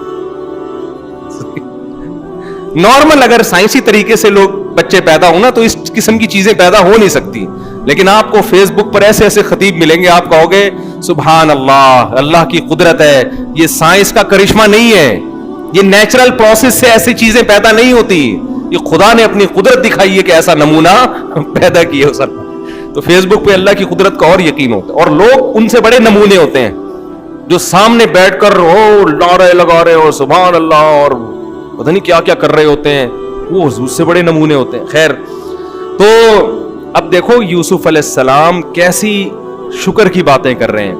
نارمل اگر سائنسی طریقے سے لوگ بچے پیدا ہونا تو اس قسم کی چیزیں پیدا ہو نہیں سکتی، لیکن آپ کو فیس بک پر ایسے ایسے خطیب ملیں گے، آپ کہو گے سبحان اللہ، اللہ کی قدرت ہے، یہ سائنس کا کرشمہ نہیں ہے، یہ نیچرل پروسیس سے ایسی چیزیں پیدا نہیں ہوتی، یہ خدا نے اپنی قدرت دکھائی ہے کہ ایسا نمونہ پیدا کیا سر۔ تو فیس بک پہ اللہ کی قدرت کا اور یقین ہوتا ہے، اور لوگ ان سے بڑے نمونے ہوتے ہیں جو سامنے بیٹھ کر نعرے لگا رہے اور سبحان اللہ اور پتہ نہیں کیا کیا کر رہے ہوتے ہیں، وہ حضور سے بڑے نمونے ہوتے ہیں۔ خیر، تو اب دیکھو یوسف علیہ السلام کیسی شکر کی باتیں کر رہے ہیں۔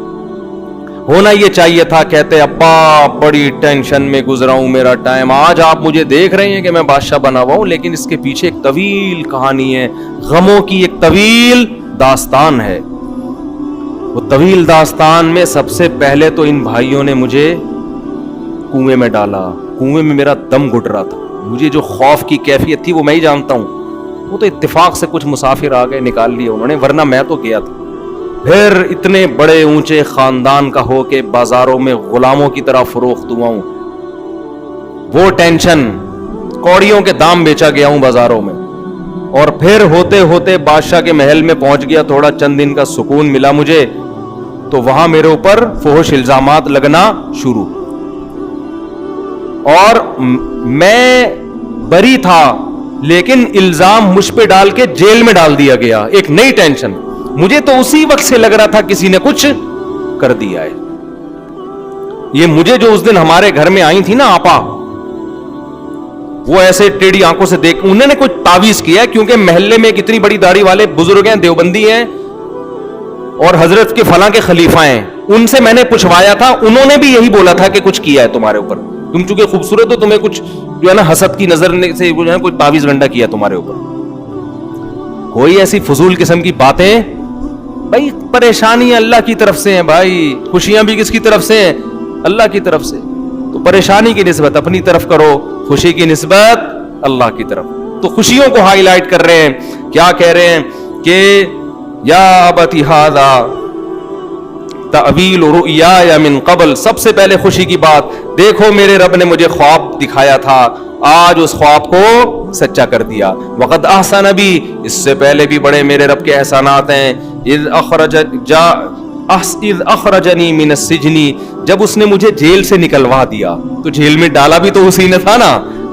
ہونا یہ چاہیے تھا، کہتے ابا بڑی ٹینشن میں گزرا ہوں میرا ٹائم، آج آپ مجھے دیکھ رہے ہیں کہ میں بادشاہ بنا ہوا ہوں، لیکن اس کے پیچھے ایک طویل کہانی ہے، غموں کی ایک طویل داستان ہے۔ وہ طویل داستان میں سب سے پہلے تو ان بھائیوں نے مجھے کنویں میں ڈالا، کنویں میں میرا دم گھٹ رہا تھا، مجھے جو خوف کی کیفیت تھی وہ میں ہی جانتا ہوں، وہ تو اتفاق سے کچھ مسافر آ گئے نکال لیے انہوں نے، ورنہ میں تو گیا تھا۔ پھر اتنے بڑے اونچے خاندان کا ہو کے بازاروں میں غلاموں کی طرح فروخت ہوا ہوں، وہ ٹینشن، کوڑیوں کے دام بیچا گیا ہوں بازاروں میں، اور پھر ہوتے ہوتے بادشاہ کے محل میں پہنچ گیا, تھوڑا چند دن کا سکون ملا مجھے, تو وہاں میرے اوپر فحش الزامات لگنا شروع, اور میں بری تھا لیکن الزام مجھ پہ ڈال کے جیل میں ڈال دیا گیا. ایک نئی ٹینشن, مجھے تو اسی وقت سے لگ رہا تھا کسی نے کچھ کر دیا ہے. یہ مجھے جو اس دن ہمارے گھر میں آئی تھی نا آپا, وہ ایسے ٹیڑھی آنکھوں سے دیکھ, انہوں نے کچھ تعویذ کیا ہے, کیونکہ محلے میں ایک اتنی بڑی داڑھی والے بزرگ ہیں, دیوبندی ہیں, اور حضرت کے فلاں کے خلیفہ ہیں, ان سے میں نے پوچھوایا تھا, انہوں نے بھی یہی بولا تھا کہ کچھ کیا ہے تمہارے اوپر, تم چونکہ خوبصورت ہو, تمہیں کچھ جو ہے نا حسد کی نظر سے جو ہے کوئی تعویذ گنڈا کیا تمہارے اوپر. کوئی ایسی فضول قسم کی باتیں, بھائی پریشانی اللہ کی طرف سے ہیں بھائی, خوشیاں بھی کس کی طرف سے ہیں, اللہ کی طرف سے. تو پریشانی کی نسبت اپنی طرف کرو, خوشی کی نسبت اللہ کی طرف. تو خوشیوں کو ہائی لائٹ کر رہے ہیں, کیا کہہ رہے ہیں کہ یا ابتی ھذا تعویل رؤیا من قبل, سب سے پہلے خوشی کی بات, دیکھو میرے رب نے مجھے خواب دکھایا تھا, آج اس خواب کو سچا کر دیا. وقد احسن بی, اس سے پہلے بھی بڑے میرے رب کے احسانات ہیں. اذ اخرجنی من السجن, جب اس نے مجھے جیل سے نکلوا دیا. تو جیل میں ڈالا بھی تو اسی نے تھا نا,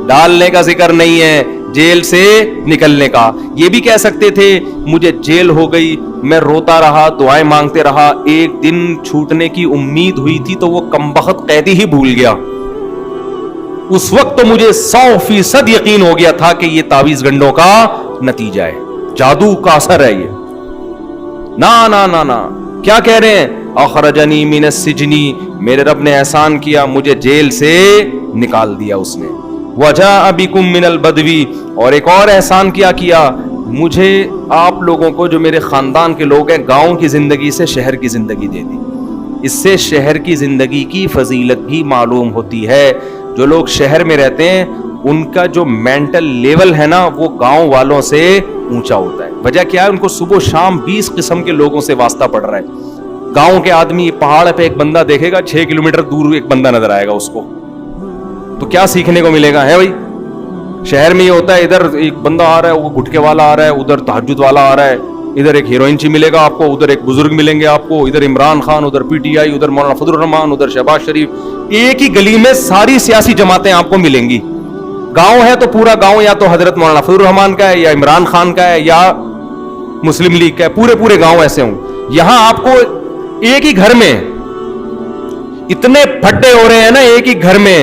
ڈالنے کا ذکر نہیں ہے, جیل سے نکلنے کا. یہ بھی کہہ سکتے تھے مجھے جیل ہو گئی, میں روتا رہا, دعائیں مانگتے رہا, ایک دن چھوٹنے کی امید ہوئی تھی تو وہ کمبخت قیدی ہی بھول گیا. اس وقت تو مجھے 100% یقین ہو گیا تھا کہ یہ تعویذ گنڈوں کا نتیجہ ہے, جادو کا اثر ہے یہ. نا نا نا نا, کیا کہہ رہے ہیں, اخرجنی من السجن, میرے رب نے احسان کیا, مجھے جیل سے نکال دیا اس نے. وجاء بکم من البدو, اور ایک اور احسان کیا مجھے آپ لوگوں کو, جو میرے خاندان کے لوگ ہیں, گاؤں کی زندگی سے شہر کی زندگی دے دی. اس سے شہر کی زندگی کی فضیلت بھی معلوم ہوتی ہے. جو لوگ شہر میں رہتے ہیں ان کا جو مینٹل لیول ہے نا, وہ گاؤں والوں سے اونچا ہوتا ہے. وجہ کیا ہے, ان کو صبح شام 20 قسم کے لوگوں سے واسطہ پڑ رہا ہے. گاؤں کے آدمی پہاڑ پہ ایک بندہ دیکھے گا, 6 کلومیٹر دور ایک بندہ نظر آئے گا اس کو, تو کیا سیکھنے کو ملے گا ہے بھائی. شہر میں یہ ہوتا ہے, ادھر ایک بندہ آ رہا ہے, وہ گٹکے والا آ رہا ہے, ادھر تہجد والا آ رہا ہے, ادھر ایک ہیروئن چی ملے گا آپ کو, ادھر ایک بزرگ ملیں گے آپ کو, ادھر عمران خان, ادھر پی ٹی آئی, ادھر مولانا فضل الرحمان, ادھر شہباز شریف. ایک ہی گلی میں ساری سیاسی جماعتیں آپ کو ملیں گی. گاؤں ہے تو پورا گاؤں یا تو حضرت مولانا فضل الرحمان کا ہے, یا عمران خان کا ہے, یا مسلم لیگ کا ہے. پورے گاؤں ایسے ہوں. یہاں آپ کو ایک ہی گھر میں اتنے پھٹے ہو رہے ہیں نا, ایک ہی گھر میں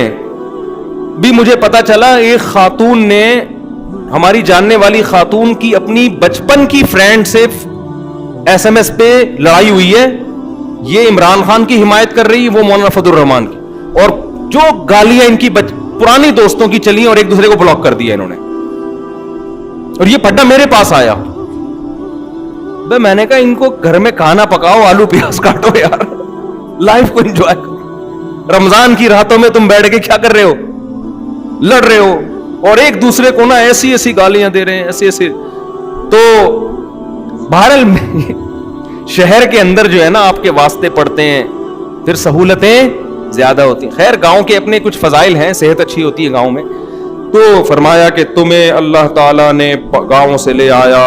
بھی. مجھے پتا چلا ایک خاتون نے, ہماری جاننے والی خاتون کی اپنی بچپن کی فرینڈ سے SMS پہ لڑائی ہوئی ہے. یہ عمران خان کی حمایت کر رہی, وہ مولانا فضل الرحمان کی, اور جو گالیاں ان کی پرانی دوستوں کی چلی اور ایک دوسرے کو بلاک کر دیا انہوں نے. اور یہ پھٹا میرے پاس آیا, میں نے کہا ان کو گھر میں کھانا پکاؤ, آلو پیاز کاٹو یار, لائف کو انجوائے کرو. رمضان کی راتوں میں تم بیٹھ کے کیا کر رہے ہو, لڑ رہے ہو, اور ایک دوسرے کو نا ایسی گالیاں دے رہے ہیں, ایسے. تو بہرحال شہر کے اندر جو ہے نا آپ کے واسطے پڑتے ہیں, پھر سہولتیں زیادہ ہوتی ہیں. خیر گاؤں کے اپنے کچھ فضائل ہیں, صحت اچھی ہوتی ہے گاؤں میں. تو فرمایا کہ تمہیں اللہ تعالیٰ نے گاؤں سے لے آیا,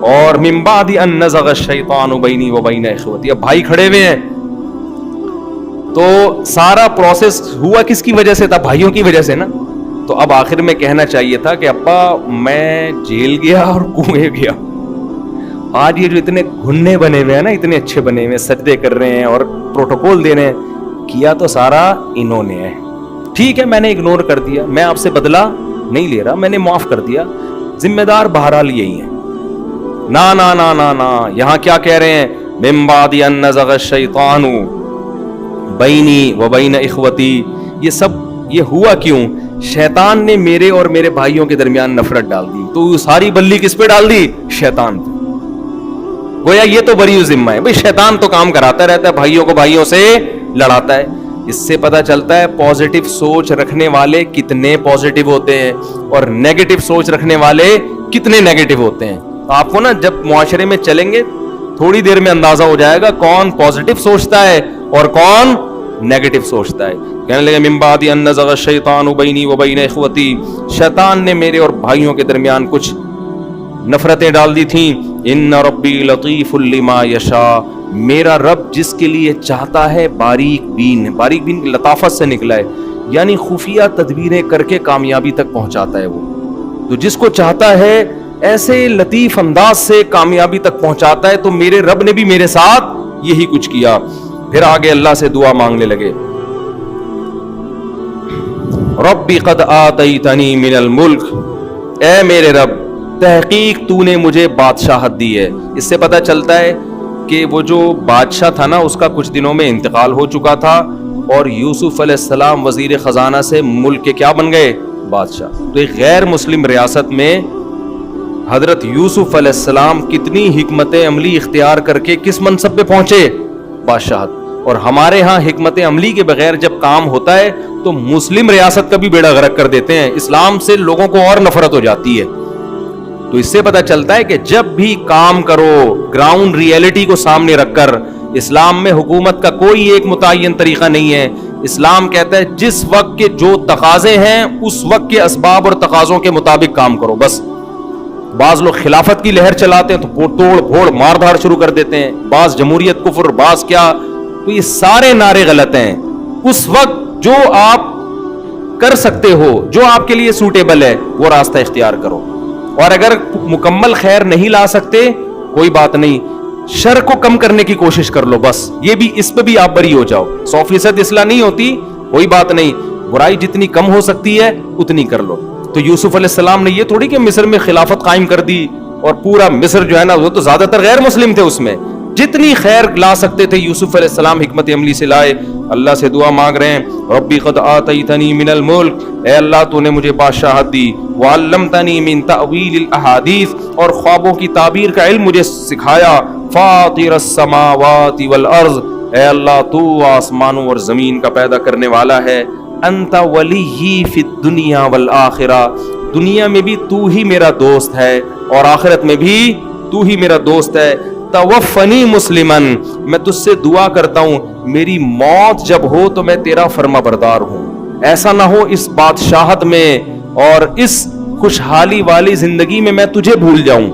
اور من بعد ان نزغ الشیطان بینی و بین اخوتی, اب بھائی کھڑے ہوئے ہیں. تو سارا پروسیس ہوا کس کی وجہ سے تھا, بھائیوں کی وجہ سے نا. تو اب آخر میں کہنا چاہیے تھا کہ ابا میں جیل گیا اور کنویں گیا. آج یہ جو اتنے گھننے بنے ہوئے ہیں نا, اتنے اچھے بنے ہوئے, سجدے کر رہے ہیں اور پروٹوکول دے رہے ہیں, کیا تو سارا انہوں نے ہے. ٹھیک ہے میں نے اگنور کر دیا, میں آپ سے بدلہ نہیں لے رہا, میں نے معاف کر دیا, ذمہ دار بہرحال یہی ہیں. نا نا نا نا نا, یہاں کیا کہہ رہے ہیں, من بعد ان نزغ الشیطان بینی و بین اخوتی. یہ سب یہ ہوا کیوں, شیطان نے میرے اور میرے بھائیوں کے درمیان نفرت ڈال دی. تو ساری بلی کس پہ ڈال دی, شیطان پہ. گویا یہ تو بری ذمہ ہے بھائی, شیطان تو کام کراتا رہتا ہے, بھائیوں کو بھائیوں سے لڑاتا ہے. اس سے پتہ چلتا ہے پازیٹو سوچ رکھنے والے کتنے پازیٹو ہوتے ہیں, اور نیگیٹو سوچ رکھنے والے کتنے نیگیٹو ہوتے ہیں. آپ کو نا جب معاشرے میں چلیں گے تھوڑی دیر میں اندازہ ہو جائے گا کون پازیٹو سوچتا ہے اور کون نیگیٹو سوچتا ہے. کہنے لگے من بعد ان نزغ الشیطان بینی و بین اخوتی, شیطان نے میرے اور بھائیوں کے درمیان کچھ نفرتیں ڈال دی تھیں. ان ربی لطیف لما یشا، میرا رب جس کے لیے چاہتا ہے باریک بین ہے. باریک بین لطافت سے نکلا ہے، یعنی خفیہ تدبیریں کر کے کامیابی تک پہنچاتا ہے. وہ تو جس کو چاہتا ہے ایسے لطیف انداز سے کامیابی تک پہنچاتا ہے. تو میرے رب نے بھی میرے ساتھ یہی کچھ کیا. پھر آگے اللہ سے دعا مانگنے لگے. ربی قد آتیتنی من الملک، اے میرے رب تحقیق تو نے مجھے بادشاہت دی ہے. اس سے پتہ چلتا ہے کہ وہ جو بادشاہ تھا نا اس کا کچھ دنوں میں انتقال ہو چکا تھا، اور یوسف علیہ السلام وزیر خزانہ سے ملک کے کیا بن گئے؟ بادشاہ. تو ایک غیر مسلم ریاست میں حضرت یوسف علیہ السلام کتنی حکمت عملی اختیار کر کے کس منصب پہ پہنچے؟ بادشاہت. اور ہمارے ہاں حکمت عملی کے بغیر جب کام ہوتا ہے تو مسلم ریاست کا بھی بیڑا غرق کر دیتے ہیں. اسلام سے لوگوں کو اور نفرت ہو جاتی ہے. تو اس سے پتہ چلتا ہے کہ جب بھی کام کرو گراؤنڈ ریئلٹی کو سامنے رکھ کر. اسلام میں حکومت کا کوئی ایک متعین طریقہ نہیں ہے. اسلام کہتا ہے جس وقت کے جو تقاضے ہیں اس وقت کے اسباب اور تقاضوں کے مطابق کام کرو بس. بعض لوگ خلافت کی لہر چلاتے ہیں تو توڑ پھوڑ مار دھاڑ شروع کر دیتے ہیں. بعض جمہوریت کفر، بعض کیا. تو یہ سارے نعرے غلط ہیں. اس وقت جو آپ کر سکتے ہو، جو آپ کے لیے سوٹیبل ہے، وہ راستہ اختیار کرو. اور اگر مکمل خیر نہیں لا سکتے کوئی بات نہیں، شر کو کم کرنے کی کوشش کر لو بس. یہ بھی اس پہ بھی آپ بری ہو جاؤ. 100% اصلاح نہیں ہوتی کوئی بات نہیں، برائی جتنی کم ہو سکتی ہے اتنی کر لو. تو یوسف علیہ السلام نے یہ تھوڑی کہ مصر میں خلافت قائم کر دی اور پورا مصر جو ہے نا وہ تو زیادہ تر غیر مسلم تھے، اس میں جتنی خیر لا سکتے تھے یوسف علیہ السلام حکمت عملی سے لائے. اللہ سے دعا مانگ رہے ہیں ربی قد آتیتنی من الملک، اے اللہ تو نے مجھے بادشاہت دی. وعلمتنی من تأویل الاحادیث، اور خوابوں کی تعبیر کا علم مجھے سکھایا. فاطر السماوات والارض، اے اللہ تو آسمانوں اور زمین کا پیدا کرنے والا ہے. انت ولی فی الدنیا والآخرہ، دنیا میں بھی تو ہی میرا دوست ہے اور آخرت میں بھی تو ہی میرا دوست ہے. توفنی مسلمن، میں تجھ سے دعا کرتا ہوں میری موت جب ہو تو میں تیرا فرما بردار ہوں. ایسا نہ ہو اس بادشاہت میں اور اس خوشحالی والی زندگی میں تجھے بھول جاؤں.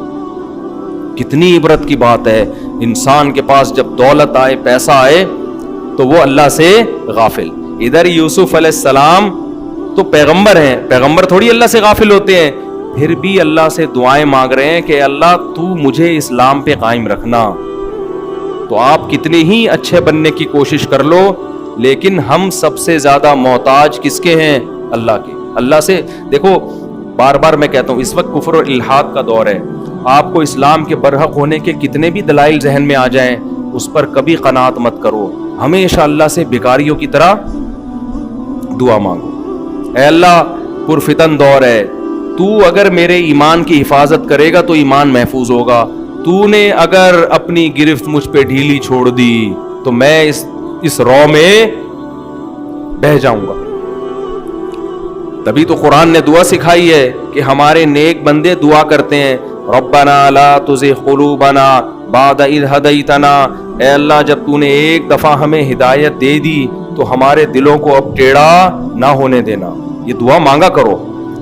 کتنی عبرت کی بات ہے. انسان کے پاس جب دولت آئے، پیسہ آئے تو وہ اللہ سے غافل. ادھر یوسف علیہ السلام تو پیغمبر ہیں، پیغمبر تھوڑی اللہ سے غافل ہوتے ہیں. پھر بھی اللہ سے دعائیں مانگ رہے ہیں کہ اللہ تو مجھے اسلام پہ قائم رکھنا. تو آپ کتنے ہی اچھے بننے کی کوشش کر لو، لیکن ہم سب سے زیادہ محتاج کس کے ہیں؟ اللہ کے. اللہ سے دیکھو، بار بار میں کہتا ہوں اس وقت کفر اور الحاد کا دور ہے. آپ کو اسلام کے برحق ہونے کے کتنے بھی دلائل ذہن میں آ جائیں اس پر کبھی قناعت مت کرو. ہمیشہ اللہ سے بھکاریوں کی طرح دعا مانگو. اے اللہ پرفتن دور ہے، تو اگر میرے ایمان کی حفاظت کرے گا تو ایمان محفوظ ہوگا. تو نے اگر اپنی گرفت مجھ پہ ڈھیلی چھوڑ دی تو میں اس رو میں بہہ جاؤں گا. تبھی تو قرآن نے دعا سکھائی ہے کہ ہمارے نیک بندے دعا کرتے ہیں ربنا لا تزغ قلوبنا بعد اذ ہدیتنا. اے اللہ جب تو نے ایک دفعہ ہمیں ہدایت دے دی تو ہمارے دلوں کو اب ٹیڑھا نہ ہونے دینا. یہ دعا مانگا کرو.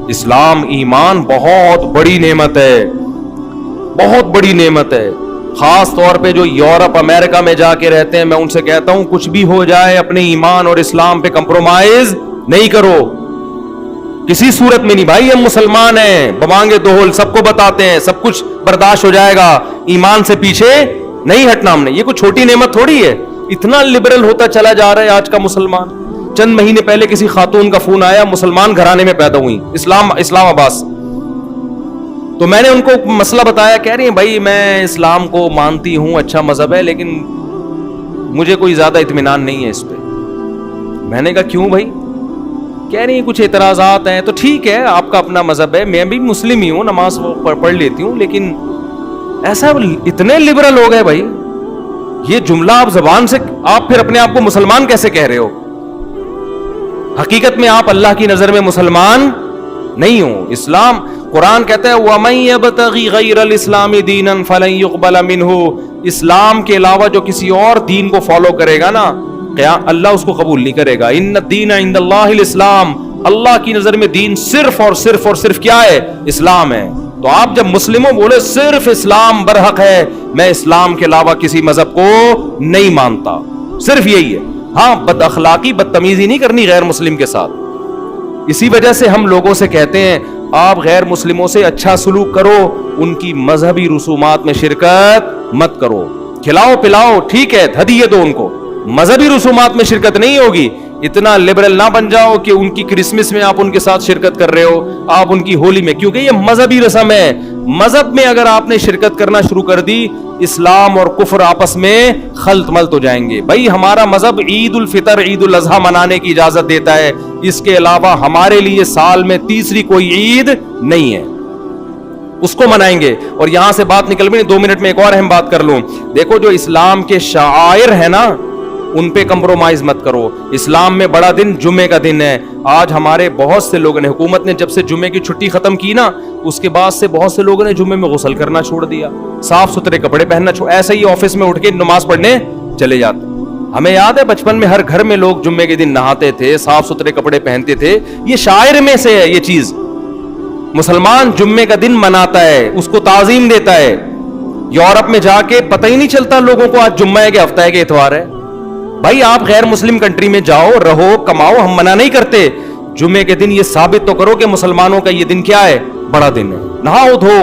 اسلام ایمان بہت بڑی نعمت ہے، بہت بڑی نعمت ہے. خاص طور پہ جو یورپ امریکہ میں جا کے رہتے ہیں، میں ان سے کہتا ہوں کچھ بھی ہو جائے اپنے ایمان اور اسلام پہ کمپرومائز نہیں کرو کسی صورت میں نہیں. بھائی ہم مسلمان ہیں، بمانگے دہل سب کو بتاتے ہیں، سب کچھ برداشت ہو جائے گا، ایمان سے پیچھے نہیں ہٹنا ہم نے. یہ کوئی چھوٹی نعمت تھوڑی ہے. اتنا لبرل ہوتا چلا جا رہا ہے آج کا مسلمان. چند مہینے پہلے کسی خاتون کا فون آیا، مسلمان گھرانے میں پیدا ہوئی، اسلام آباد. تو میں نے ان کو مسئلہ بتایا. کہہ رہی ہیں بھائی میں اسلام کو مانتی ہوں، اچھا مذہب ہے، لیکن مجھے کوئی زیادہ اطمینان نہیں ہے اس پہ. میں نے کہا کیوں بھائی؟ کہہ رہی ہیں کچھ اعتراضات ہیں. تو ٹھیک ہے آپ کا اپنا مذہب ہے، میں بھی مسلم ہی ہوں، نماز پڑھ لیتی ہوں، لیکن ایسا اتنے لبرل ہو گئے بھائی. یہ جملہ آپ زبان سے آپ پھر اپنے آپ کو مسلمان کیسے کہہ رہے ہو؟ حقیقت میں آپ اللہ کی نظر میں مسلمان نہیں ہو. اسلام قرآن کہتا ہے وَمَن يَبْتَغِ غَيْرَ الْإِسْلَامِ دِينًا فَلَن يُقْبَلَ مِنْهُ. اسلام کے علاوہ جو کسی اور دین کو فالو کرے گا نا، اللہ اس کو قبول نہیں کرے گا. ان الدین عند اللہ الاسلام. اللہ کی نظر میں دین صرف اور صرف کیا ہے؟ اسلام ہے. تو آپ جب مسلموں بولے صرف اسلام برحق ہے، میں اسلام کے علاوہ کسی مذہب کو نہیں مانتا، صرف یہی ہے. ہاں، بد اخلاقی بدتمیزی نہیں کرنی غیر مسلم کے ساتھ. اسی وجہ سے ہم لوگوں سے کہتے ہیں آپ غیر مسلموں سے اچھا سلوک کرو، ان کی مذہبی رسومات میں شرکت مت کرو. کھلاؤ پلاؤ ٹھیک ہے، ہدیے دو ان کو، مذہبی رسومات میں شرکت نہیں ہوگی. اتنا لبرل نہ بن جاؤ کہ ان کی کرسمس میں آپ ان کے ساتھ شرکت کر رہے ہو، آپ ان کی ہولی میں، کیونکہ یہ مذہبی رسم ہے. مذہب میں اگر آپ نے شرکت کرنا شروع کر دی، اسلام اور کفر آپس میں خلط ملط ہو جائیں گے. بھائی ہمارا مذہب عید الفطر عید الاضحیٰ منانے کی اجازت دیتا ہے، اس کے علاوہ ہمارے لیے سال میں تیسری کوئی عید نہیں ہے، اس کو منائیں گے. اور یہاں سے بات نکل گئی، 2 منٹ میں ایک اور اہم بات کر لوں. دیکھو جو اسلام کے شعائر ہیں نا، ان پہ کمپرومائز مت کرو. اسلام میں بڑا دن جمعے کا دن ہے. آج ہمارے بہت سے لوگوں نے، حکومت نے جب سے جمعے کی چھٹی ختم کی نا، اس کے بعد سے بہت سے لوگوں نے جمعے میں غسل کرنا چھوڑ دیا، صاف ستھرے کپڑے پہننا ایسے ہی آفس میں اٹھ کے نماز پڑھنے چلے جاتے. ہمیں یاد ہے بچپن میں ہر گھر میں لوگ جمعے کے دن نہاتے تھے، صاف ستھرے کپڑے پہنتے تھے. یہ شاعر میں سے ہے یہ چیز. مسلمان جمعے کا دن مناتا ہے، اس کو تعظیم دیتا ہے. یورپ میں جا کے پتہ ہی نہیں چلتا لوگوں کو آج جمعہ ہے کہ ہفتہ ہے کہ اتوار ہے. بھائی آپ غیر مسلم کنٹری میں جاؤ، رہو، کماؤ، ہم منع نہیں کرتے. جمعے کے دن یہ ثابت تو کرو کہ مسلمانوں کا یہ دن کیا ہے، بڑا دن ہے. نہاؤ دھو،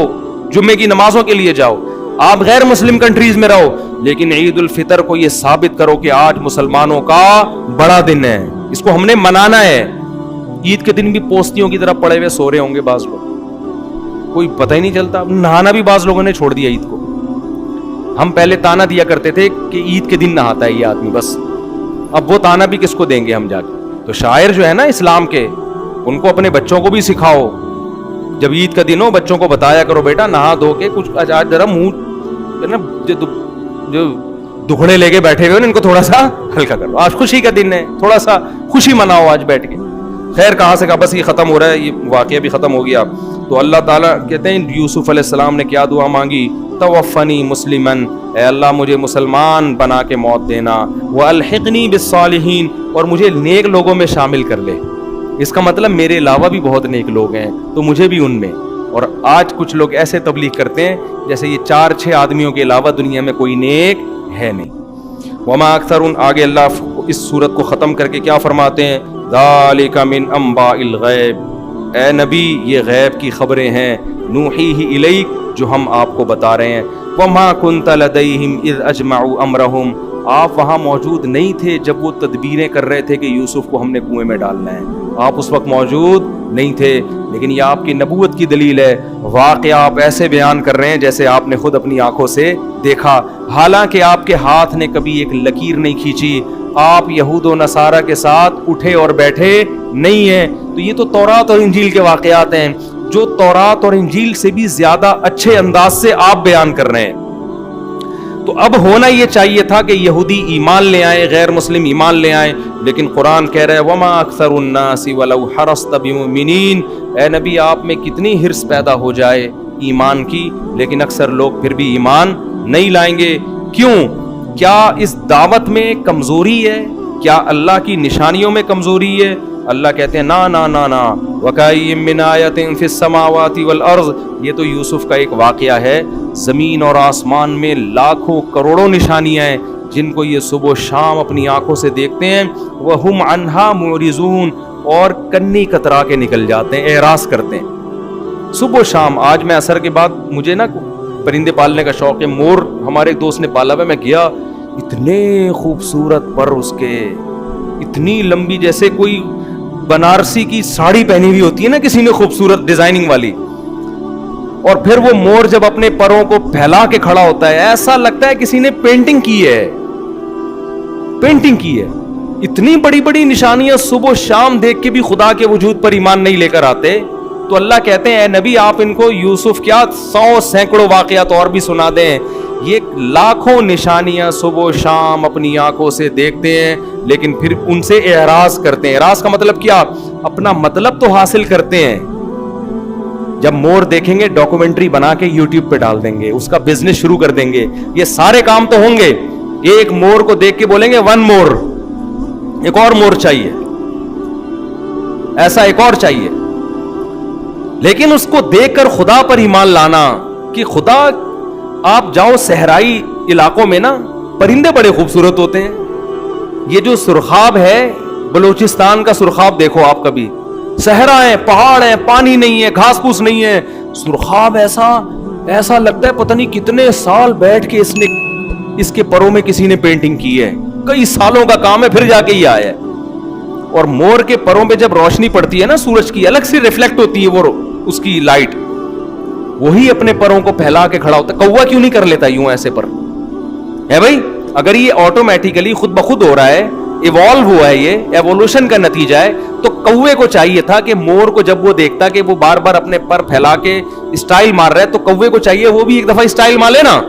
جمعے کی نمازوں کے لیے جاؤ. آپ غیر مسلم کنٹریز میں رہو، لیکن عید الفطر کو یہ ثابت کرو کہ آج مسلمانوں کا بڑا دن ہے، اس کو ہم نے منانا ہے. عید کے دن بھی پوستیوں کی طرح پڑے ہوئے سو رہے ہوں گے بعض لوگ، کوئی پتہ ہی نہیں چلتا. نہانا بھی بعض لوگوں نے چھوڑ دیا عید کو. ہم پہلے تانا دیا کرتے تھے کہ عید کے دن نہاتا ہے یہ آدمی، بس اب وہ تانا بھی کس کو دیں گے ہم جا کے. تو شاعر جو ہے نا اسلام کے، ان کو اپنے بچوں کو بھی سکھاؤ. جب عید کا دن ہو بچوں کو بتایا کرو بیٹا نہا دھو کے کچھ آج ذرا منہ جو دکھڑے لے کے بیٹھے ہوئے ان کو تھوڑا سا ہلکا کرو. آج خوشی کا دن ہے، تھوڑا سا خوشی مناؤ آج بیٹھ کے. خیر کہاں سے کہا، بس یہ ختم ہو رہا ہے، یہ واقعہ بھی ختم ہو گیا. تو اللہ تعالیٰ کہتے ہیں یوسف علیہ السلام نے کیا دعا مانگی، توفنی مسلمن، اے اللہ مجھے مسلمان بنا کے موت دینا، والحقنی بالصالحین، اور مجھے نیک لوگوں میں شامل کر لے. اس کا مطلب میرے علاوہ بھی بہت نیک لوگ ہیں تو مجھے بھی ان میں. اور آج کچھ لوگ ایسے تبلیغ کرتے ہیں جیسے یہ 4-6 آدمیوں کے علاوہ دنیا میں کوئی نیک ہے نہیں. وما اکثر، آگے اللہ اس سورت کو ختم کر کے کیا فرماتے ہیں، ذالک من انباء الغیب، اے نبی یہ غیب کی خبریں ہیں، نوحیہ الیک، جو ہم آپ کو بتا رہے ہیں. وما کنت لدیہم اذ اجمعوا امرہم، آپ وہاں موجود نہیں تھے جب وہ تدبیریں کر رہے تھے کہ یوسف کو ہم نے کنویں میں ڈالنا ہے. آپ اس وقت موجود نہیں تھے، لیکن یہ آپ کی نبوت کی دلیل ہے. واقعہ آپ ایسے بیان کر رہے ہیں جیسے آپ نے خود اپنی آنکھوں سے دیکھا، حالانکہ آپ کے ہاتھ نے کبھی ایک لکیر نہیں کھینچی. آپ یہود و نصارہ کے ساتھ اٹھے اور بیٹھے نہیں ہیں. تو یہ تو تورات اور انجیل کے واقعات ہیں جو تورات اور انجیل سے بھی زیادہ اچھے انداز سے آپ بیان کر رہے ہیں. تو اب ہونا یہ چاہیے تھا کہ یہودی ایمان لے آئے، غیر مسلم ایمان لے آئے، لیکن قرآن کہہ رہا ہے وما اکثر الناس ولو حرصت بمؤمنین، اے نبی آپ میں کتنی حرص پیدا ہو جائے ایمان کی، لیکن اکثر لوگ پھر بھی ایمان نہیں لائیں گے. کیوں؟ کیا اس دعوت میں کمزوری ہے؟ کیا اللہ کی نشانیوں میں کمزوری ہے؟ اللہ کہتے ہیں نا نا نا نا، وَكَأَيٍّ مِّنْ آيَةٍ فِي السَّمَاوَاتِ وَالْأَرْضِ، یہ تو یوسف کا ایک واقعہ ہے. زمین اور آسمان میں لاکھوں کروڑوں نشانیاں ہیں جن کو یہ صبح و شام اپنی آنکھوں سے دیکھتے ہیں. وَهُمْ عَنْهَا مُعْرِضُونَ، اور کنی کترا کے نکل جاتے ہیں، اعراض کرتے ہیں صبح و شام. آج میں عصر کے بعد مجھے نا پرندے پالنے کا شوق ہے، مور ہمارے ایک دوست نے پالا ہوا، میں گیا، اتنے خوبصورت پر اس کے، اتنی لمبی جیسے کوئی بنارسی کی ساڑی پہنی ہوئی ہوتی ہے نا کسی نے خوبصورت ڈیزائننگ والی. اور پھر وہ مور جب اپنے پروں کو پھیلا کے کھڑا ہوتا ہے ایسا لگتا ہے کسی نے پینٹنگ کی ہے، پینٹنگ کی ہے. اتنی بڑی بڑی نشانیاں صبح و شام دیکھ کے بھی خدا کے وجود پر ایمان نہیں لے کر آتے. تو اللہ کہتے ہیں اے نبی آپ ان کو یوسف کیا 100 سینکڑوں واقعات اور بھی سنا دیں. یہ لاکھوں نشانیاں صبح و شام اپنی آنکھوں سے دیکھتے ہیں لیکن پھر ان سے اعراض کرتے ہیں. اعراض کا مطلب کیا؟ اپنا مطلب تو حاصل کرتے ہیں. جب مور دیکھیں گے ڈاکومنٹری بنا کے یوٹیوب پہ ڈال دیں گے، اس کا بزنس شروع کر دیں گے. یہ سارے کام تو ہوں گے. ایک مور کو دیکھ کے بولیں گے 1 مور، ایک اور مور چاہیے، ایسا ایک اور چاہیے. لیکن اس کو دیکھ کر خدا پر ایمان لانا کہ خدا، آپ جاؤ صحرائی علاقوں میں نا، پرندے بڑے خوبصورت ہوتے ہیں. یہ جو سرخاب ہے بلوچستان کا سرخاب دیکھو آپ کبھی، صحرا ہے، پہاڑ ہے، پانی نہیں ہے، گھاس پھوس نہیں ہے، سرخاب ایسا لگتا ہے پتہ نہیں کتنے سال بیٹھ کے اس کے پروں میں کسی نے پینٹنگ کی ہے، کئی سالوں کا کام ہے، پھر جا کے یہ آیا ہے. اور مور کے پروں پہ جب روشنی پڑتی ہے نا سورج کی، الگ سے ریفلیکٹ ہوتی ہے وہ اس کی لائٹ، وہی اپنے پروں کو پھیلا کے کھڑا ہوتا ہے. کوہ کیوں نہیں کر لیتا یوں ایسے پر ہے بھائی؟ اگر یہ آٹومیٹیکلی خود بخود ہو رہا ہے، ایوالو ہوا ہے، یہ ایوولوشن کا نتیجہ ہے، تو کوے کو چاہیے تھا کہ مور کو جب وہ دیکھتا کہ وہ بار بار اپنے پر پھیلا کے اسٹائل مار رہا ہے، تو کوے کو چاہیے وہ بھی ایک دفعہ اسٹائل مارے نا.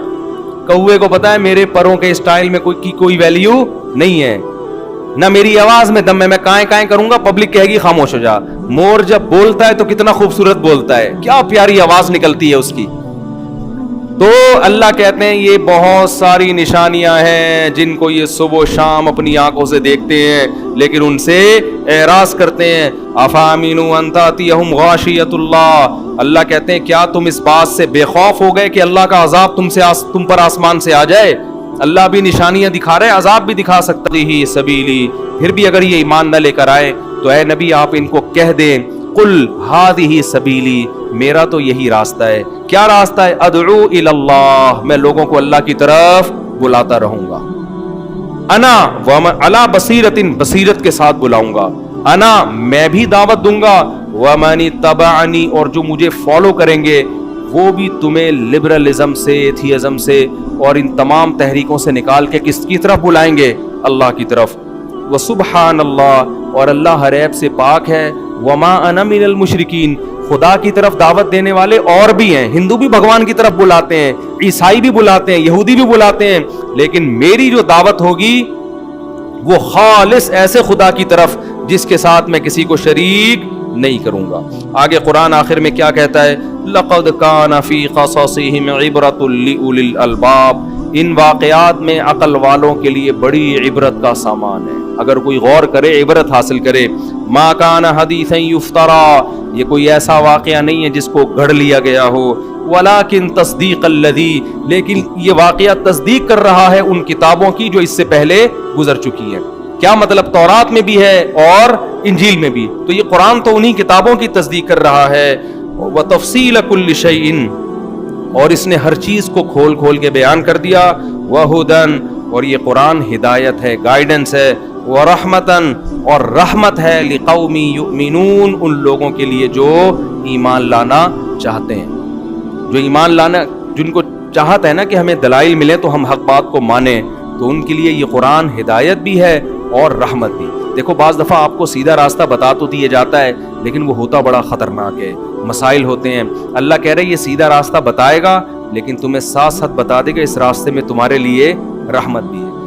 کوے کو پتا ہے میرے پروں کے اسٹائل میں کوئی ویلیو نہیں ہے، نہ میری آواز میں دم ہے، میں کائیں کائیں کروں گا، پبلک کہے گی خاموش ہو جا. مور جب بولتا ہے تو کتنا خوبصورت بولتا ہے، کیا پیاری آواز نکلتی ہے اس کی. تو اللہ کہتے ہیں یہ بہت ساری نشانیاں ہیں جن کو یہ صبح و شام اپنی آنکھوں سے دیکھتے ہیں، لیکن ان سے اعراض کرتے ہیں. افامنوا ان تاتیہم غاشیۃ اللہ، اللہ کہتے ہیں کیا تم اس بات سے بے خوف ہو گئے کہ اللہ کا عذاب تم پر آسمان سے آ جائے؟ اللہ بھی نشانیاں دکھا رہے، عذاب بھی دکھا سکتا ہی سبیلی. پھر بھی اگر یہ ایمان نہ لے کر آئے تو اے نبی آپ ان کو کہہ دیں، قل ہذہ سبیلی، میرا تو یہی راستہ ہے. کیا راستہ ہے؟ ادعو الی اللہ، میں لوگوں کو اللہ کی طرف بلاتا رہوں گا. انا علی بصیرۃ، بصیرت کے ساتھ بلاؤں گا. انا، میں بھی دعوت دوں گا. ومن اتبعنی، اور جو مجھے فالو کریں گے وہ بھی تمہیں لبرلزم سے، ایتھیزم سے اور ان تمام تحریکوں سے نکال کے کس کی طرف بلائیں گے؟ اللہ کی طرف. وسبحان اللہ، اور اللہ ہر عیب سے پاک ہے. وما انا من المشرکین، خدا کی طرف دعوت دینے والے اور بھی ہیں، ہندو بھی بھگوان کی طرف بلاتے ہیں، عیسائی بھی بلاتے ہیں، یہودی بھی بلاتے ہیں، لیکن میری جو دعوت ہوگی وہ خالص ایسے خدا کی طرف جس کے ساتھ میں کسی کو شریک نہیں کروں گا. آگے قرآن آخر میں کیا کہتا ہے؟ لقد کان فی قصصہم عبرۃ لأولی الالباب، ان واقعات میں عقل والوں کے لیے بڑی عبرت کا سامان ہے، اگر کوئی غور کرے عبرت حاصل کرے. ما کان حدیثا یفترا، یہ کوئی ایسا واقعہ نہیں ہے جس کو گھڑ لیا گیا ہو. ولکن تصدیق الذی، لیکن یہ واقعہ تصدیق کر رہا ہے ان کتابوں کی جو اس سے پہلے گزر چکی ہیں. کیا مطلب؟ تورات میں بھی ہے اور انجیل میں بھی. تو یہ قرآن تو انہی کتابوں کی تصدیق کر رہا ہے. وتفصیل کل شیء، اور اس نے ہر چیز کو کھول کھول کے بیان کر دیا. وہدن، اور یہ قرآن ہدایت ہے، گائیڈنس ہے. ورحمتن، اور رحمت ہے. لقوم یؤمنون، ان لوگوں کے لیے جو ایمان لانا چاہتے ہیں، جو ایمان لانا، جن کو چاہتا ہے نا کہ ہمیں دلائل ملے تو ہم حق بات کو مانیں، تو ان کے لیے یہ قرآن ہدایت بھی ہے اور رحمت بھی. دیکھو بعض دفعہ آپ کو سیدھا راستہ بتا تو دیا جاتا ہے لیکن وہ ہوتا بڑا خطرناک ہے، مسائل ہوتے ہیں. اللہ کہہ رہے یہ سیدھا راستہ بتائے گا لیکن تمہیں ساتھ ساتھ بتا دے گا اس راستے میں تمہارے لیے رحمت بھی ہے.